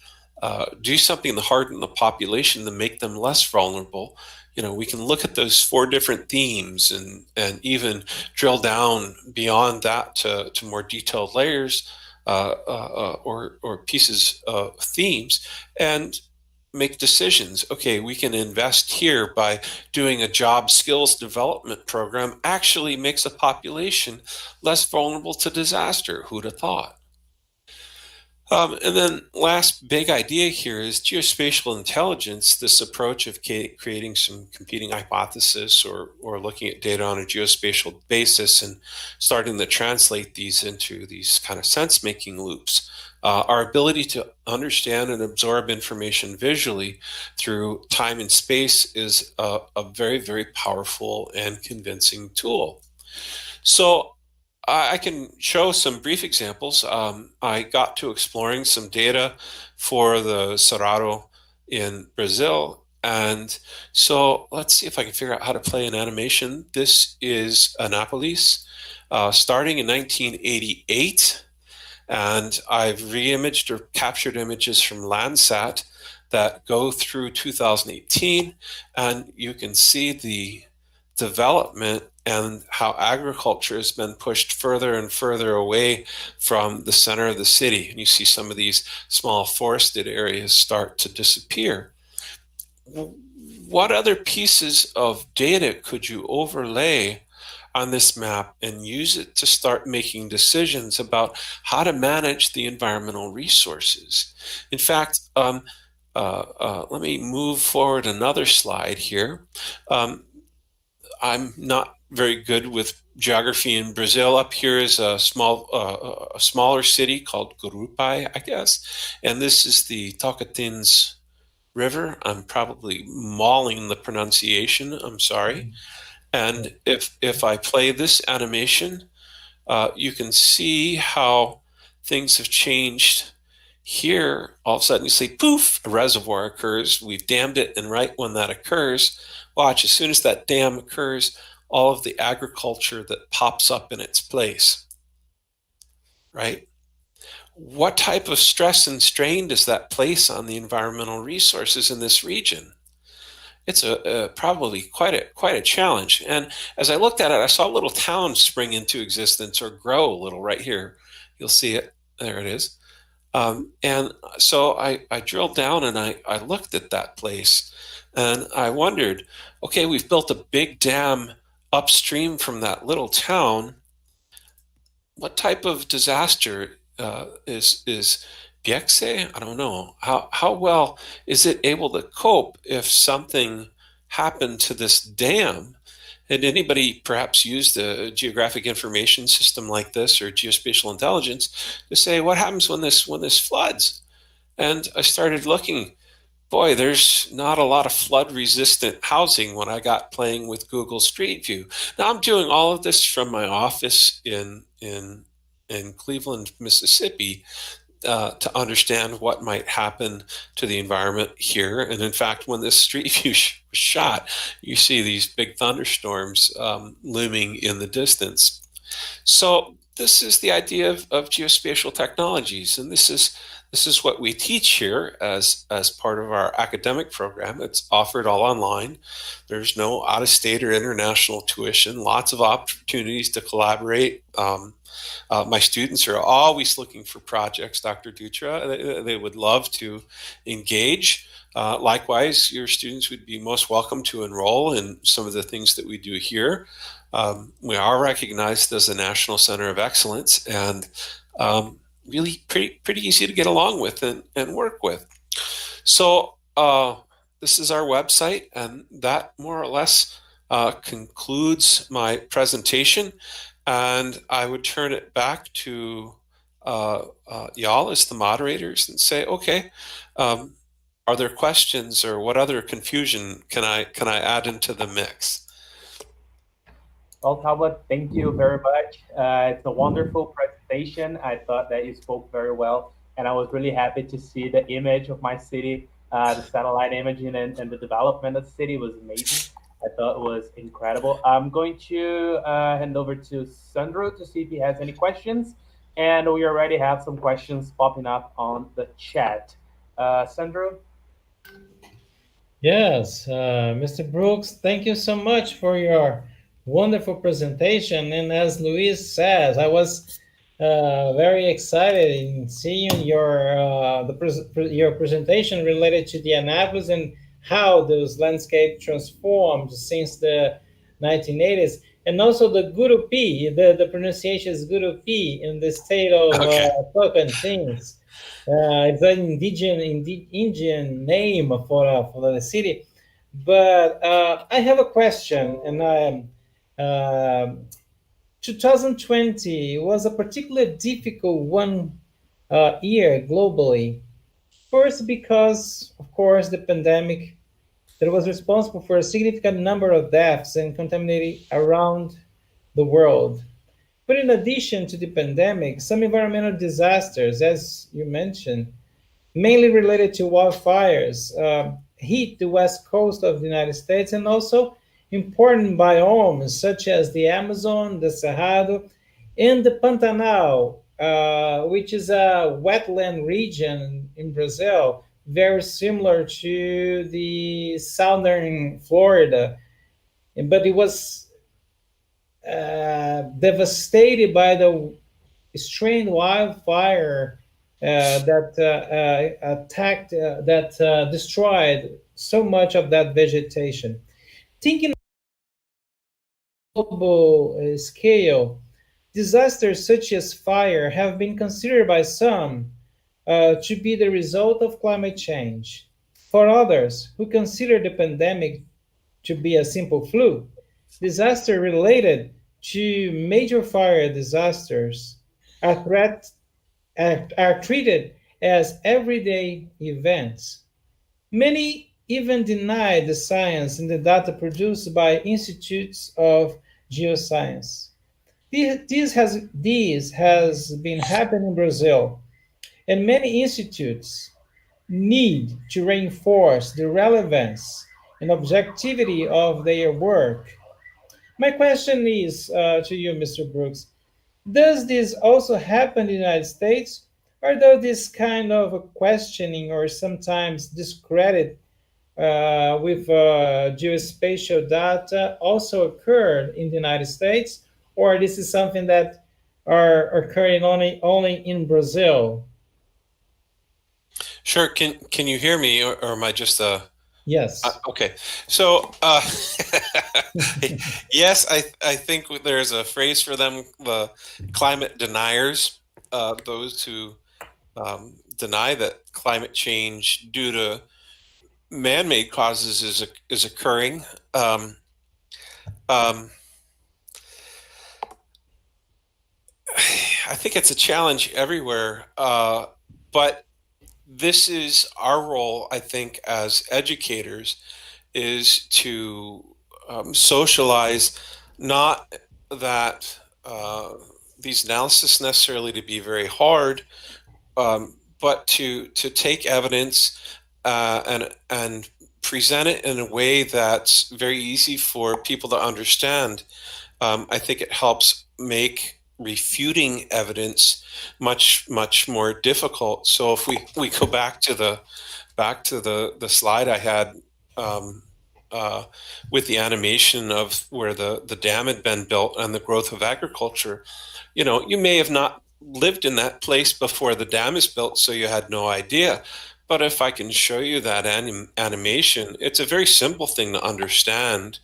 do something to harden the population to make them less vulnerable, you know, we can look at those four different themes and even drill down beyond that to more detailed layers or pieces of themes and make decisions. Okay, we can invest here by doing a job skills development program actually makes a population less vulnerable to disaster. Who'd have thought? And then last big idea here is geospatial intelligence, this approach of creating some competing hypothesis or looking at data on a geospatial basis and starting to translate these into these kind of sense-making loops. Our ability to understand and absorb information visually through time and space is a very, very powerful and convincing tool. So I can show some brief examples. I got to exploring some data for the Cerrado in Brazil. And so let's see if I can figure out how to play an animation. This is Anápolis, starting in 1988. And I've re-imaged or captured images from Landsat that go through 2018. And you can see the development and how agriculture has been pushed further and further away from the center of the city. And you see some of these small forested areas start to disappear. What other pieces of data could you overlay on this map and use it to start making decisions about how to manage the environmental resources? In fact, let me move forward another slide here. I'm not very good with geography in Brazil. Up here is a smaller city called Gurupai, I guess, and this is the Tocantins River. I'm probably mauling the pronunciation. I'm sorry. And if I play this animation, you can see how things have changed. Here, all of a sudden you see, poof, a reservoir occurs. We've dammed it, and right when that occurs, watch, as soon as that dam occurs, all of the agriculture that pops up in its place, right? What type of stress and strain does that place on the environmental resources in this region? It's probably quite a challenge. And as I looked at it, I saw a little town spring into existence or grow a little right here. You'll see it. There it is. And so I drilled down and I looked at that place and I wondered, okay, we've built a big dam upstream from that little town. What type of disaster is Biexe? I don't know. How well is it able to cope if something happened to this dam? Had anybody perhaps used a geographic information system like this or geospatial intelligence to say, what happens when this floods? And I started looking, boy, there's not a lot of flood resistant housing when I got playing with Google Street View. Now I'm doing all of this from my office in Cleveland, Mississippi, to understand what might happen to the environment here. And in fact, when this Street View was shot, you see these big thunderstorms looming in the distance. So this is the idea of geospatial technologies, and this is what we teach here as part of our academic program. It's offered all online. There's no out-of-state or international tuition. Lots of opportunities to collaborate. My students are always looking for projects, Dr. Dutra. They would love to engage. Likewise, your students would be most welcome to enroll in some of the things that we do here. We are recognized as a National Center of Excellence and really pretty easy to get along with and work with. So this is our website, and that more or less concludes my presentation. And I would turn it back to y'all as the moderators and say, okay, are there questions or what other confusion can I add into the mix? Well, Talbot, thank you very much. It's a wonderful presentation. I thought that you spoke very well, and I was really happy to see the image of my city. The satellite imaging and the development of the city was amazing. I thought it was incredible. I'm going to hand over to Sandro to see if he has any questions. And we already have some questions popping up on the chat. Sandro? Yes, Mr. Brooks, thank you so much for your wonderful presentation. And as Luis says, I was very excited in seeing your presentation related to the Anápolis and how those landscape transformed since the 1980s, and also the Gurupi, the pronunciation is Gurupi in the state of Tocantins. It's an Indian name for the city. But I have a question, and 2020 was a particularly difficult year globally. First, because, of course, the pandemic that was responsible for a significant number of deaths and contaminating around the world. But in addition to the pandemic, some environmental disasters, as you mentioned, mainly related to wildfires, hit the west coast of the United States, and also important biomes such as the Amazon, the Cerrado, and the Pantanal, which is a wetland region in Brazil, very similar to the southern Florida. But it was devastated by the extreme wildfire that attacked, that destroyed so much of that vegetation. Thinking global scale, disasters such as fire have been considered by some to be the result of climate change. For others, who consider the pandemic to be a simple flu, disaster related to major fire disasters are, are treated as everyday events. Many even deny the science and the data produced by institutes of geoscience. This has been happening in Brazil, and many institutes need to reinforce the relevance and objectivity of their work. My question is to you, Mr. Brooks. Does this also happen in the United States? Or does this kind of questioning or sometimes discredit with geospatial data also occurred in the United States? Or this is something that are occurring only in Brazil? Sure. Can you hear me, or am I just Yes. Okay. So yes, I think there's a phrase for them: the climate deniers, those who deny that climate change due to man-made causes is occurring. I think it's a challenge everywhere, but this is our role, I think, as educators, is to socialize, not that these analysis necessarily to be very hard, but to take evidence and present it in a way that's very easy for people to understand. I think it helps make refuting evidence much more difficult. So if we go back to the slide I had with the animation of where the dam had been built and the growth of agriculture, you may have not lived in that place before the dam is built, so you had no idea. But if I can show you that animation, it's a very simple thing to understand.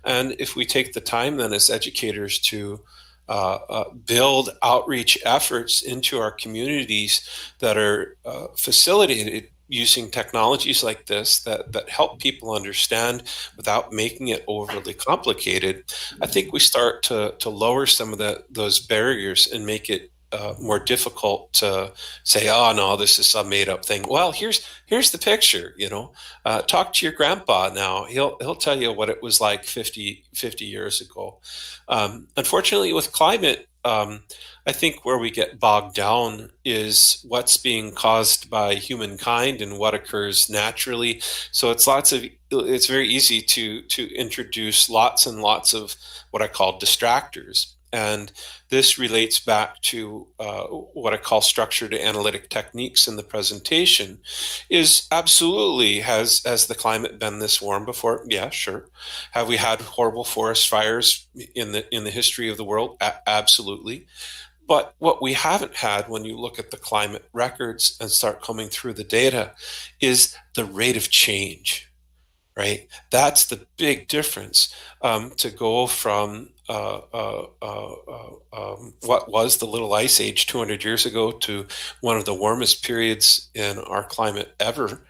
And if we take the time then as educators to build outreach efforts into our communities that are facilitated using technologies like this that help people understand without making it overly complicated, I think we start to lower some of those barriers and make it more difficult to say, oh no, this is some made up thing. Well, here's the picture. Talk to your grandpa now. He'll tell you what it was like 50 years ago. Unfortunately, with climate, I think where we get bogged down is what's being caused by humankind and what occurs naturally. So it's very easy to introduce lots and lots of what I call distractors. And this relates back to what I call structured analytic techniques in the presentation. Is absolutely, has the climate been this warm before? Yeah, sure. Have we had horrible forest fires in the history of the world? Absolutely. But what we haven't had when you look at the climate records and start coming through the data is the rate of change, right? That's the big difference. To go from what was the Little Ice Age 200 years ago to one of the warmest periods in our climate ever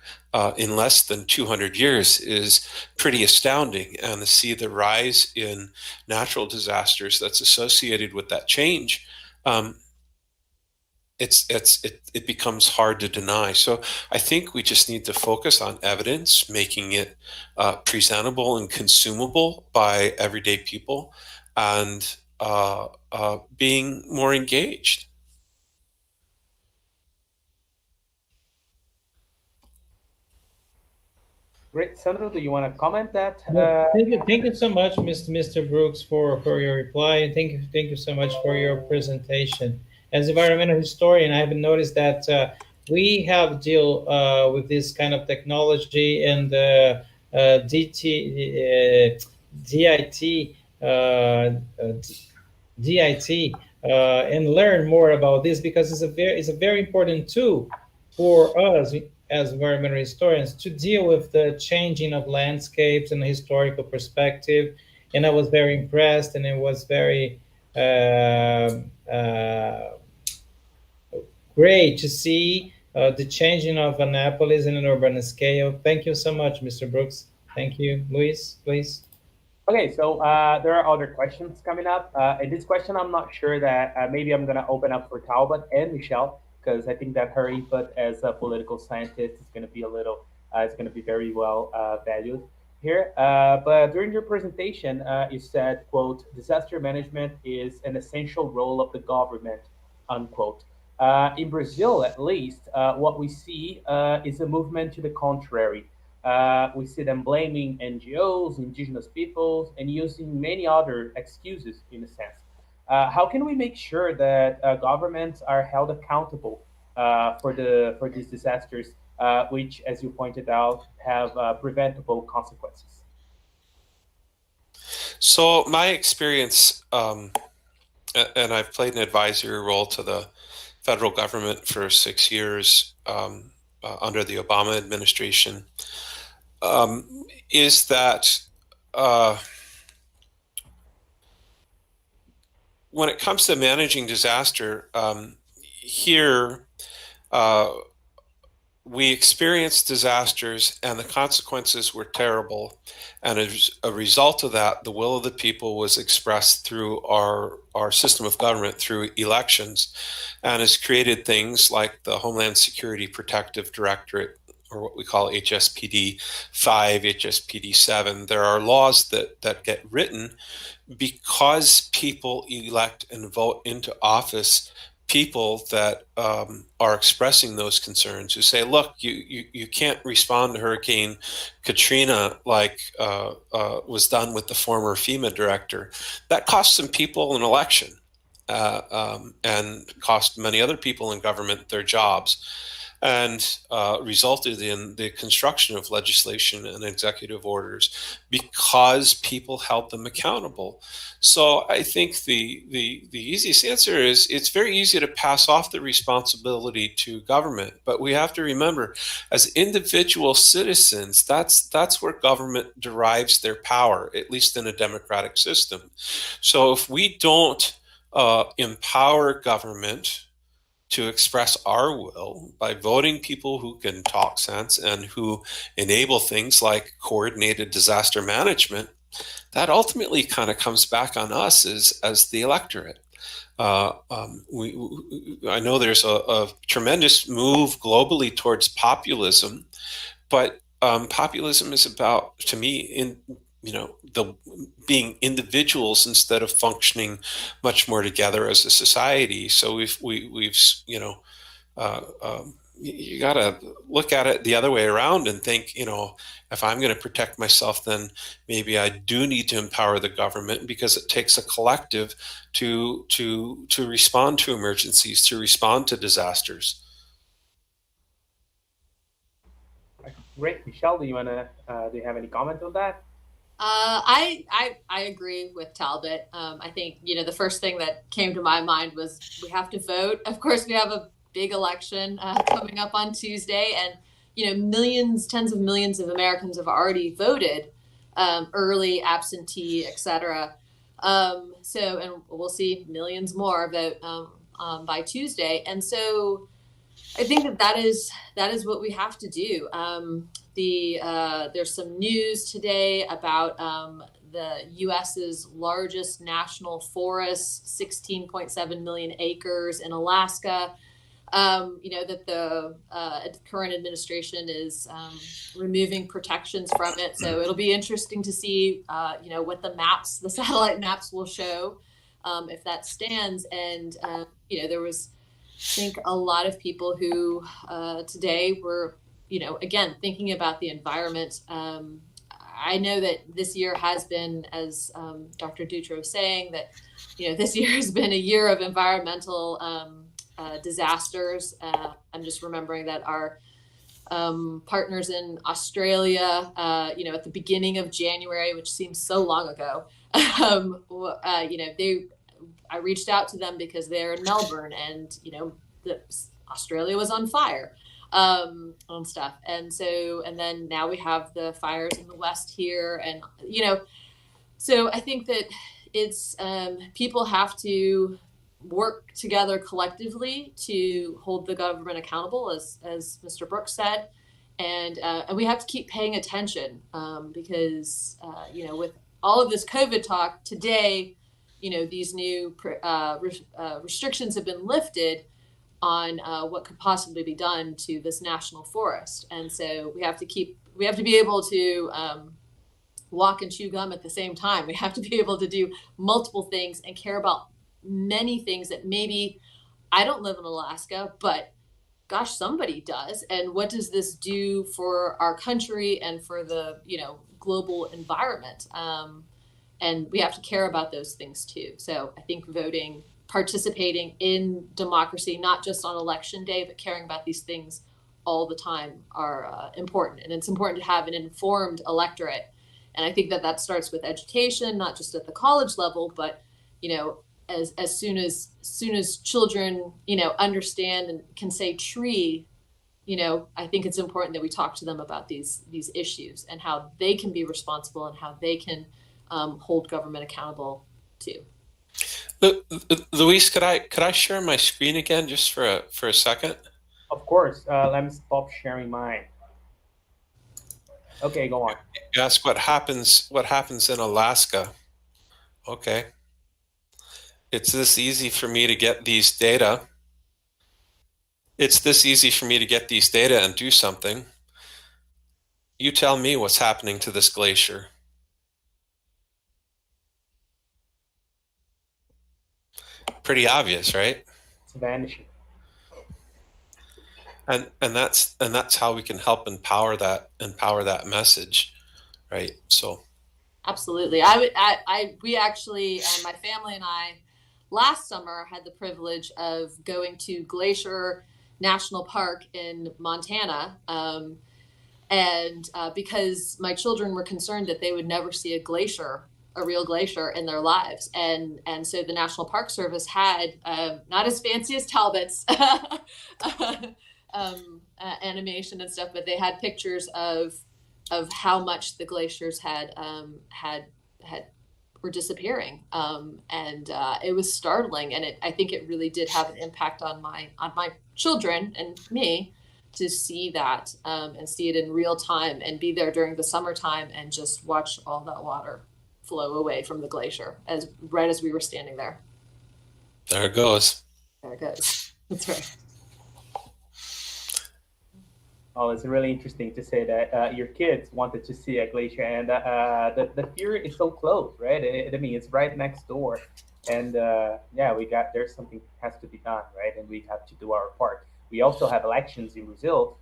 in less than 200 years is pretty astounding. And to see the rise in natural disasters that's associated with that change, it becomes hard to deny. So I think we just need to focus on evidence, making it presentable and consumable by everyday people, and being more engaged. Great. Sandro, do you want to comment that? Thank you so much, Mr. Brooks, for your reply, and thank you so much for your presentation. As environmental historian, I have noticed that we have deal with this kind of technology and DIT and learn more about this, because it's a very important tool for us as environmental historians to deal with the changing of landscapes and historical perspective. And I was very impressed, and it was very great to see the changing of Annapolis in an urban scale. Thank you so much, Mr. Brooks. Thank you. Luis, please. Okay, so there are other questions coming up. And this question, I'm not sure that maybe I'm going to open up for Talbot and Michelle, because I think that her input as a political scientist is going to be it's going to be very well valued here. But during your presentation, you said, quote, disaster management is an essential role of the government, unquote. In Brazil, at least, what we see is a movement to the contrary. We see them blaming NGOs, indigenous peoples, and using many other excuses, in a sense. How can we make sure that governments are held accountable for these disasters, which, as you pointed out, have preventable consequences? So my experience, and I've played an advisory role to the federal government for 6 years under the Obama administration, is that when it comes to managing disaster, here we experienced disasters and the consequences were terrible. And as a result of that, the will of the people was expressed through our system of government, through elections, and has created things like the Homeland Security Protective Directorate, or what we call HSPD 5, HSPD 7. There are laws that get written because people elect and vote into office people that are expressing those concerns, who say, look, you can't respond to Hurricane Katrina like was done with the former FEMA director. That cost some people an election and cost many other people in government their jobs, and resulted in the construction of legislation and executive orders because people held them accountable. So I think the easiest answer is it's very easy to pass off the responsibility to government, but we have to remember, as individual citizens, that's where government derives their power, at least in a democratic system. So if we don't empower government to express our will by voting people who can talk sense and who enable things like coordinated disaster management, that ultimately kind of comes back on us as the electorate. I know there's a tremendous move globally towards populism, but populism is about, to me, being individuals instead of functioning much more together as a society. So you got to look at it the other way around and think, if I'm going to protect myself, then maybe I do need to empower the government, because it takes a collective to respond to emergencies, to respond to disasters. Great. Michelle, do you have any comment on that? I agree with Talbot. I think, the first thing that came to my mind was we have to vote. Of course, we have a big election coming up on Tuesday, and, millions, tens of millions of Americans have already voted early, absentee, etc. And we'll see millions more vote by Tuesday. And so I think that is what we have to do. There's some news today about the U.S.'s largest national forest, 16.7 million acres in Alaska. That the current administration is removing protections from it. So it'll be interesting to see, what the satellite maps will show if that stands. And, you know, there was, I think, a lot of people who today were, you know, again, thinking about the environment. I know that this year has been, as Dr. Dutra was saying, that, you know, this year has been a year of environmental disasters. I'm just remembering that our partners in Australia, you know, at the beginning of January, which seems so long ago, you know, I reached out to them because they're in Melbourne, and, you know, Australia was on fire and stuff. And so, and then now we have the fires in the West here, and, you know, so I think that it's, people have to work together collectively to hold the government accountable, as Mr. Brooks said, and we have to keep paying attention because you know, with all of this COVID talk today, you know, these new restrictions have been lifted on what could possibly be done to this national forest, and so we have to be able to walk and chew gum at the same time. We have to be able to do multiple things and care about many things that maybe I don't live in Alaska, but gosh, somebody does. And what does this do for our country and for the, you know, global environment? And we have to care about those things too. So I think voting, participating in democracy, not just on election day, but caring about these things all the time are important. And it's important to have an informed electorate. And I think that starts with education, not just at the college level, but, you know, as soon as children, you know, understand and can say tree, you know, I think it's important that we talk to them about these issues and how they can be responsible and how they can hold government accountable too. Luis, could I share my screen again just for a second? Of course. Let me stop sharing mine. Okay, go on. You ask what happens in Alaska. Okay. It's this easy for me to get these data. It's this easy for me to get these data and do something. You tell me what's happening to this glacier. Pretty obvious, right? It's vanishing. And that's how we can help empower that message, right? So absolutely. We actually, my family and I, last summer had the privilege of going to Glacier National Park in Montana, and because my children were concerned that they would never see a real glacier in their lives, and so the National Park Service had not as fancy as Talbot's animation and stuff, but they had pictures of how much the glaciers were disappearing, and it was startling, and I think it really did have an impact on my children and me to see that and see it in real time and be there during the summertime and just watch all that water flow away from the glacier right as we were standing there. There it goes. There it goes. That's right. Oh, it's really interesting to say that your kids wanted to see a glacier, and the fear is so close, right? I mean, it's right next door, and yeah, there's something has to be done, right? And we have to do our part. We also have elections in Brazil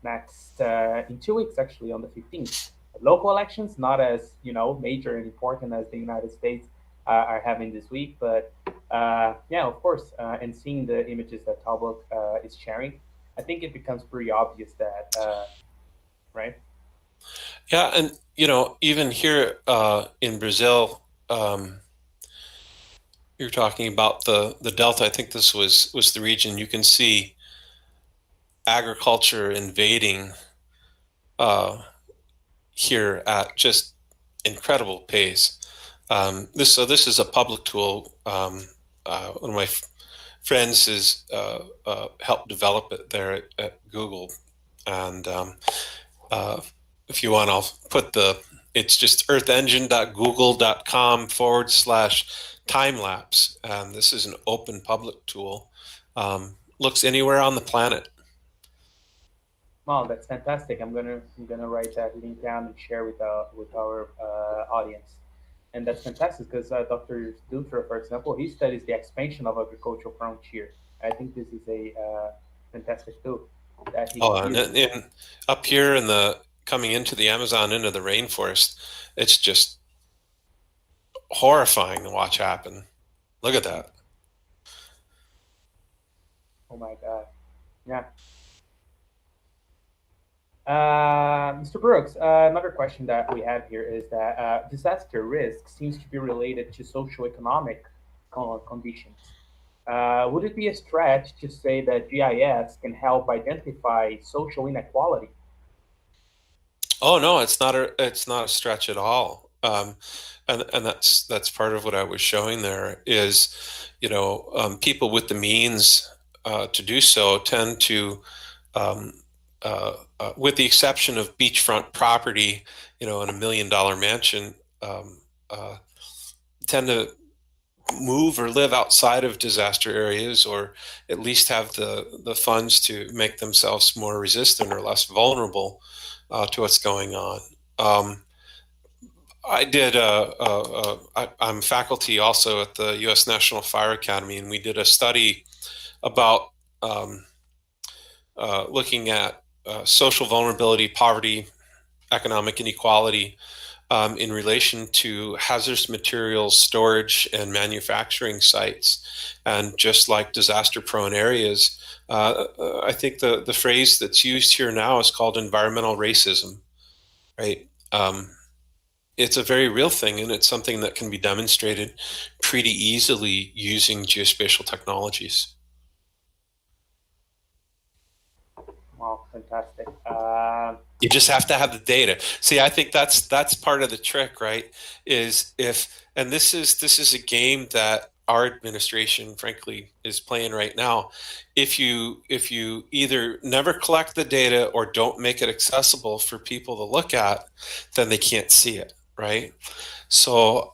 next in 2 weeks, actually, on the 15th. Local elections, not as major and important as the United States are having this week, but yeah, of course, and seeing the images that Talbot is sharing, I think it becomes pretty obvious that, right? Yeah, and even here in Brazil, you're talking about the Delta. I think this was the region. You can see agriculture invading here at just incredible pace. This is a public tool. One of my friends has helped develop it there at Google, and if you want, I'll put it's just earthengine.google.com/time-lapse, and this is an open public tool. Looks anywhere on the planet. Wow, that's fantastic. I'm gonna write that link down and share with our audience. And that's fantastic because Dr. Dutra, for example, he studies the expansion of agricultural frontier. I think this is a fantastic tool that he Oh, uses. and up here in the coming into the Amazon, into the rainforest, it's just horrifying to watch happen. Look at that. Oh my God. Yeah. Mr. Brooks, another question that we have here is that disaster risk seems to be related to socioeconomic conditions. Would it be a stretch to say that GIS can help identify social inequality? Oh no, it's not a stretch at all. And that's part of what I was showing there is, people with the means to do so tend to, with the exception of beachfront property, in a $1 million mansion, tend to move or live outside of disaster areas, or at least have the funds to make themselves more resistant or less vulnerable to what's going on. I'm faculty also at the U.S. National Fire Academy, and we did a study about looking at social vulnerability, poverty, economic inequality in relation to hazardous materials storage and manufacturing sites. And just like disaster-prone areas, I think the phrase that's used here now is called environmental racism, right? It's a very real thing, and it's something that can be demonstrated pretty easily using geospatial technologies. Wow, fantastic. You just have to have the data. See, I think that's part of the trick, right? And this is a game that our administration, frankly, is playing right now. If you either never collect the data or don't make it accessible for people to look at, then they can't see it, right? So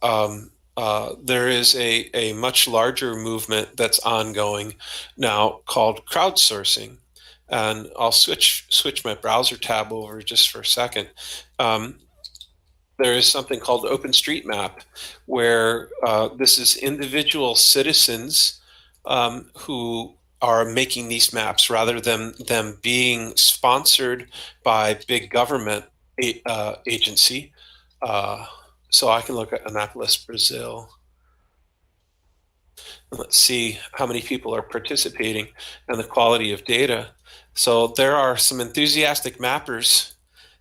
there is a much larger movement that's ongoing now called crowdsourcing. And I'll switch my browser tab over just for a second. There is something called OpenStreetMap, where this is individual citizens who are making these maps rather than them being sponsored by big government agency. So I can look at Anápolis, Brazil. Let's see how many people are participating and the quality of data. So there are some enthusiastic mappers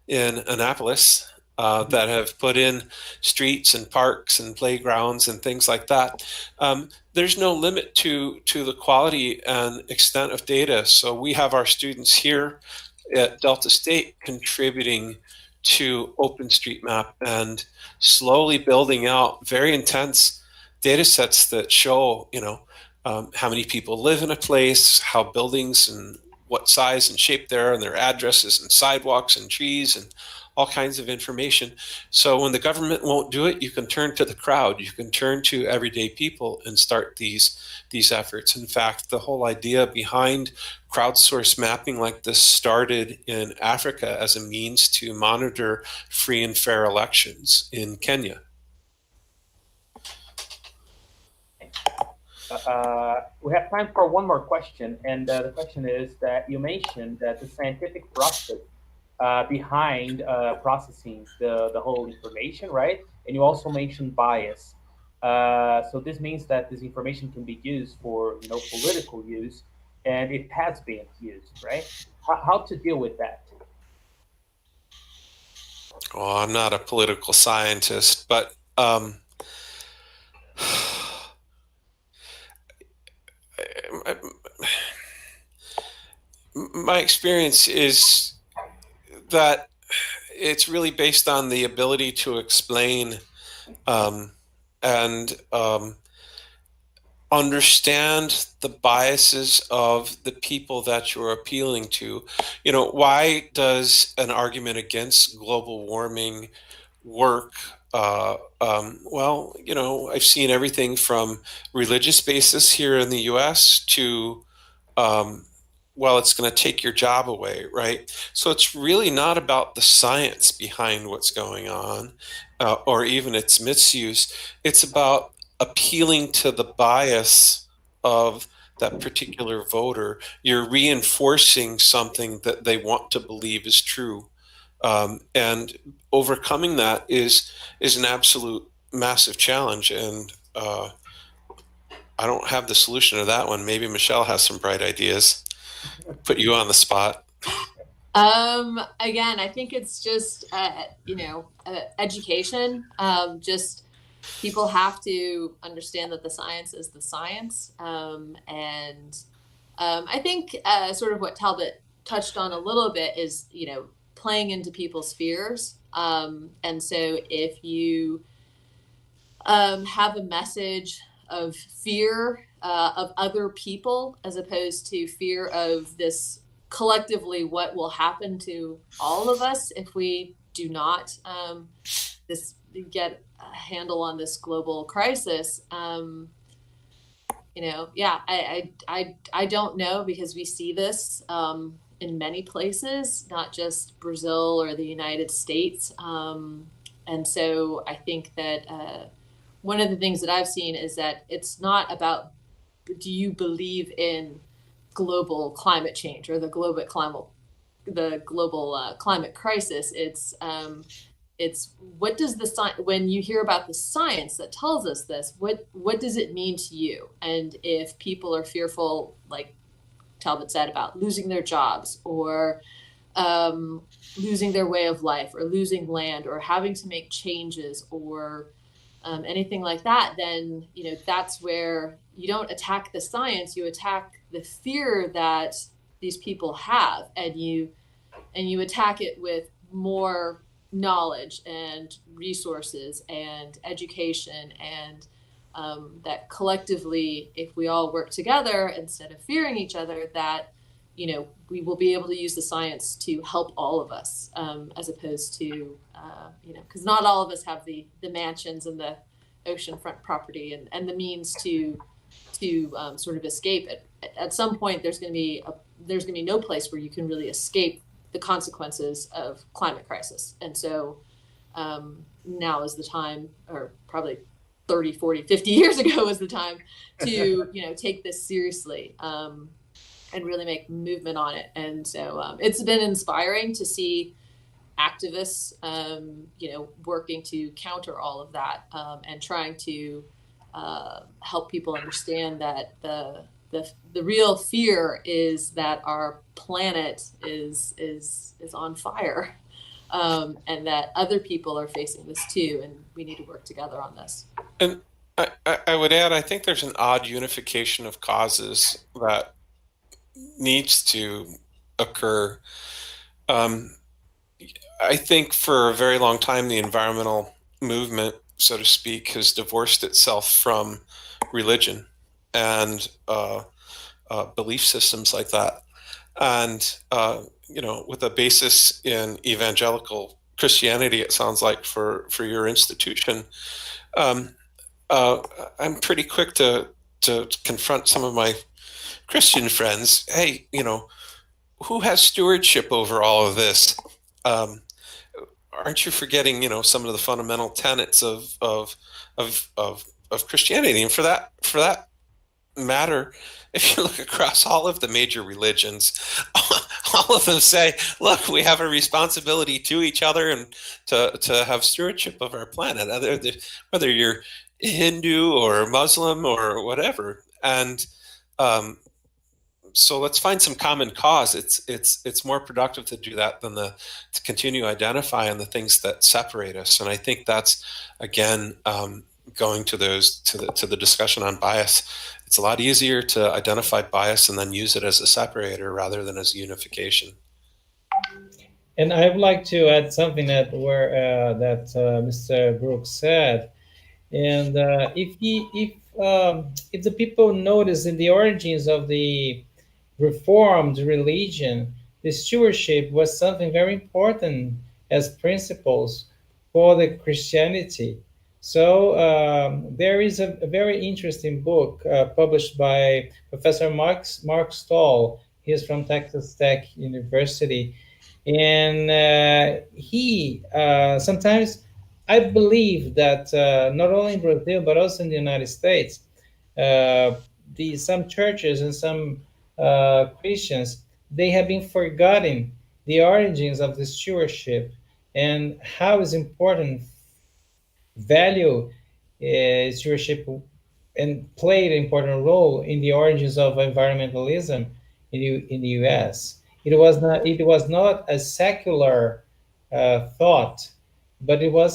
in Anápolis that have put in streets and parks and playgrounds and things like that. There's no limit to the quality and extent of data. So we have our students here at Delta State contributing to OpenStreetMap and slowly building out very intense data sets that show, how many people live in a place, how buildings and what size and shape they are, and their addresses and sidewalks and trees and all kinds of information. So when the government won't do it, you can turn to the crowd. You can turn to everyday people and start these efforts. In fact, the whole idea behind crowdsourced mapping like this started in Africa as a means to monitor free and fair elections in Kenya. We have time for one more question, and the question is that you mentioned that the scientific process behind processing the whole information, right? And you also mentioned bias. So this means that this information can be used for political use, and it has been used, right? How to deal with that? Well, I'm not a political scientist, but my experience is that it's really based on the ability to explain and understand the biases of the people that you're appealing to. Why does an argument against global warming work? Well, I've seen everything from religious basis here in the US to well, it's going to take your job away, right? So it's really not about the science behind what's going on. or even its misuse. It's about appealing to the bias of that particular voter. You're reinforcing something that they want to believe is true. And overcoming that is an absolute massive challenge. And I don't have the solution to that one. Maybe Michelle has some bright ideas. Put you on the spot. Again, I think it's just, education. Just people have to understand that the science is the science. And I think sort of what Talbot touched on a little bit is, playing into people's fears. And so if you have a message of fear of other people, as opposed to fear of this collectively what will happen to all of us if we do not get a handle on this global crisis. I don't know, because we see this in many places, not just Brazil or the United States. And so I think that one of the things that I've seen is that it's not about, do you believe in global climate change or the global climate crisis? It's what does the science, when you hear about the science that tells us this, what does it mean to you? And if people are fearful, like Talbot said, about losing their jobs or losing their way of life or losing land or having to make changes or anything like that, then that's where you don't attack the science, you attack the fear that these people have, and you attack it with more knowledge and resources and education, and that collectively, if we all work together instead of fearing each other, that we will be able to use the science to help all of us, as opposed to because not all of us have the mansions and the oceanfront property and the means to sort of escape it. At some point, there's going to be no place where you can really escape the consequences of climate crisis. And so now is the time, or probably 30, 40, 50 years ago was the time to take this seriously and really make movement on it. And so it's been inspiring to see activists working to counter all of that, and trying to help people understand that the real fear is that our planet is on fire, and that other people are facing this too, and we need to work together on this. And I would add, I think there's an odd unification of causes that needs to occur. I think for a very long time, the environmental movement, so to speak, has divorced itself from religion and belief systems like that. And, with a basis in evangelical Christianity, it sounds like for your institution, I'm pretty quick to confront some of my Christian friends. Hey, who has stewardship over all of this? Aren't you forgetting, some of the fundamental tenets of Christianity? And for that matter, if you look across all of the major religions, all of them say, look, we have a responsibility to each other and to have stewardship of our planet, whether you're Hindu or Muslim or whatever. And so let's find some common cause. It's more productive to do that than to continue identifying the things that separate us. And I think that's, again, going to the discussion on bias. It's a lot easier to identify bias and then use it as a separator rather than as a unification. And I would like to add something that Mr. Brooks said. And if the people notice in the origins of the Reformed religion, the stewardship was something very important as principles for the Christianity. So there is a very interesting book published by Professor Mark Stoll. He's from Texas Tech University. And he sometimes I believe that not only in Brazil, but also in the United States, some churches and some Christians, they have been forgetting the origins of the stewardship and how is important value stewardship and played an important role in the origins of environmentalism in the U.S. It was not a secular thought, but it was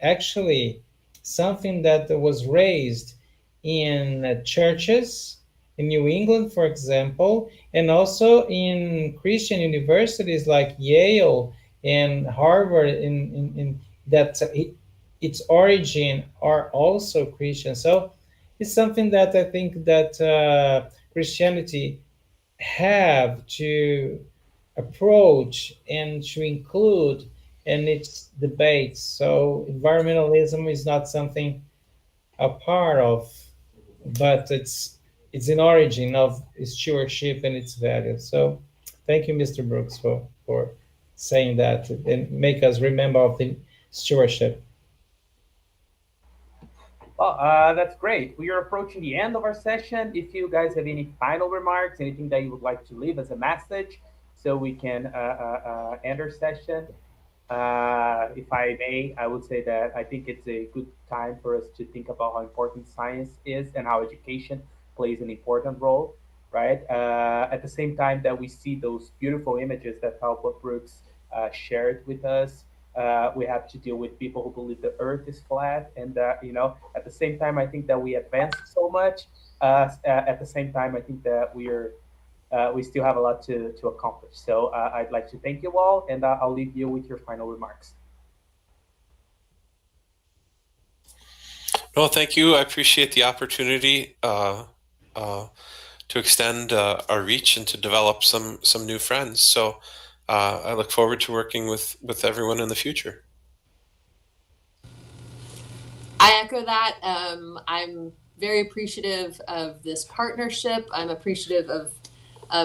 actually something that was raised in churches in New England, for example, and also in Christian universities like Yale and Harvard. In that its origin are also Christian. So it's something that I think that Christianity have to approach and to include in its debates. So environmentalism is not something a part of, but it's an origin of stewardship and its value. So thank you, Mr. Brooks, for saying that and make us remember of the stewardship. Well, that's great. We are approaching the end of our session. If you guys have any final remarks, anything that you would like to leave as a message, so we can end our session. If I may, I would say that I think it's a good time for us to think about how important science is and how education plays an important role, right? At the same time that we see those beautiful images that Talbot Brooks shared with us, we have to deal with people who believe the earth is flat. And, at the same time, I think that we advanced so much. At the same time, I think that we still have a lot to accomplish. So I'd like to thank you all, and I'll leave you with your final remarks. No, thank you. I appreciate the opportunity to extend our reach and to develop some new friends. So I look forward to working with everyone in the future. I echo that. I'm very appreciative of this partnership. I'm appreciative of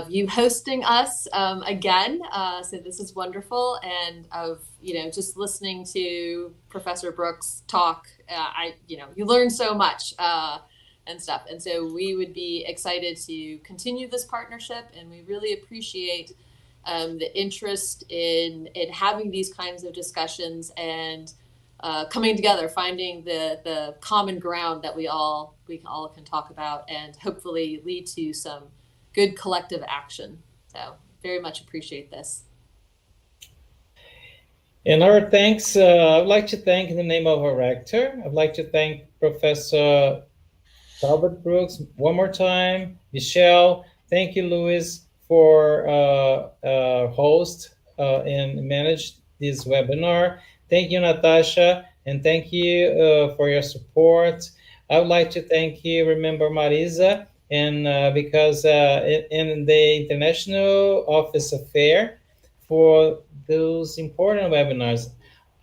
you hosting us again. So this is wonderful, and of just listening to Professor Brooks talk. You learn so much and stuff, and so we would be excited to continue this partnership, and we really appreciate the interest in having these kinds of discussions and coming together, finding the common ground that we all can talk about, and hopefully lead to some good collective action. So very much appreciate this. And our thanks, I'd like to thank in the name of our rector, I'd like to thank Professor Talbot Brooks one more time. Michelle, thank you, Louis, for host and manage this webinar. Thank you, Natasha, and thank you for your support. I would like to thank you, remember Marisa, and because in the International Office Affair for those important webinars.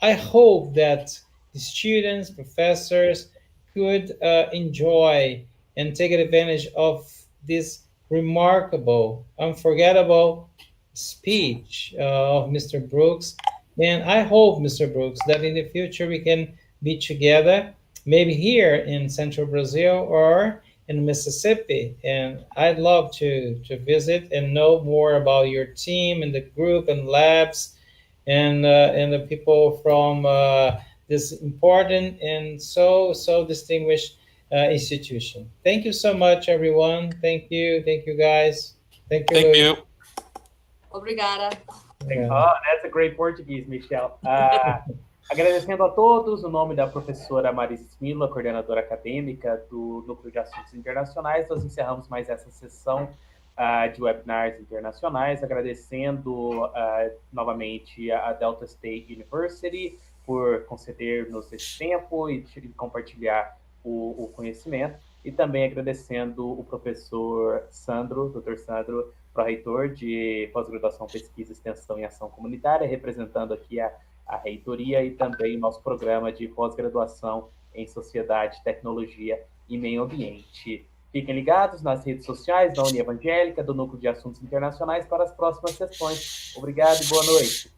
I hope that the students, professors could enjoy and take advantage of this remarkable, unforgettable speech of Mr. Brooks. And I hope, Mr. Brooks, that in the future we can be together, maybe here in Central Brazil or in Mississippi. And I'd love to visit and know more about your team and the group and labs and the people from this important and so distinguished institution. Thank you so much, everyone. Thank you guys. Thank you. Thank you. Obrigada. Oh, that's a great Portuguese, Michelle. Agradecendo a todos, o nome da professora Marisa Smila, coordenadora acadêmica do Núcleo de Assuntos Internacionais, nós encerramos mais essa sessão de webinars internacionais, agradecendo novamente a Delta State University por conceder-nos esse tempo e compartilhar o conhecimento, e também agradecendo o professor Sandro, Dr. Sandro, pró-reitor de pós-graduação, pesquisa, extensão e ação comunitária, representando aqui a reitoria e também o nosso programa de pós-graduação em Sociedade, Tecnologia e Meio Ambiente. Fiquem ligados nas redes sociais da União Evangélica, do Núcleo de Assuntos Internacionais, para as próximas sessões. Obrigado e boa noite.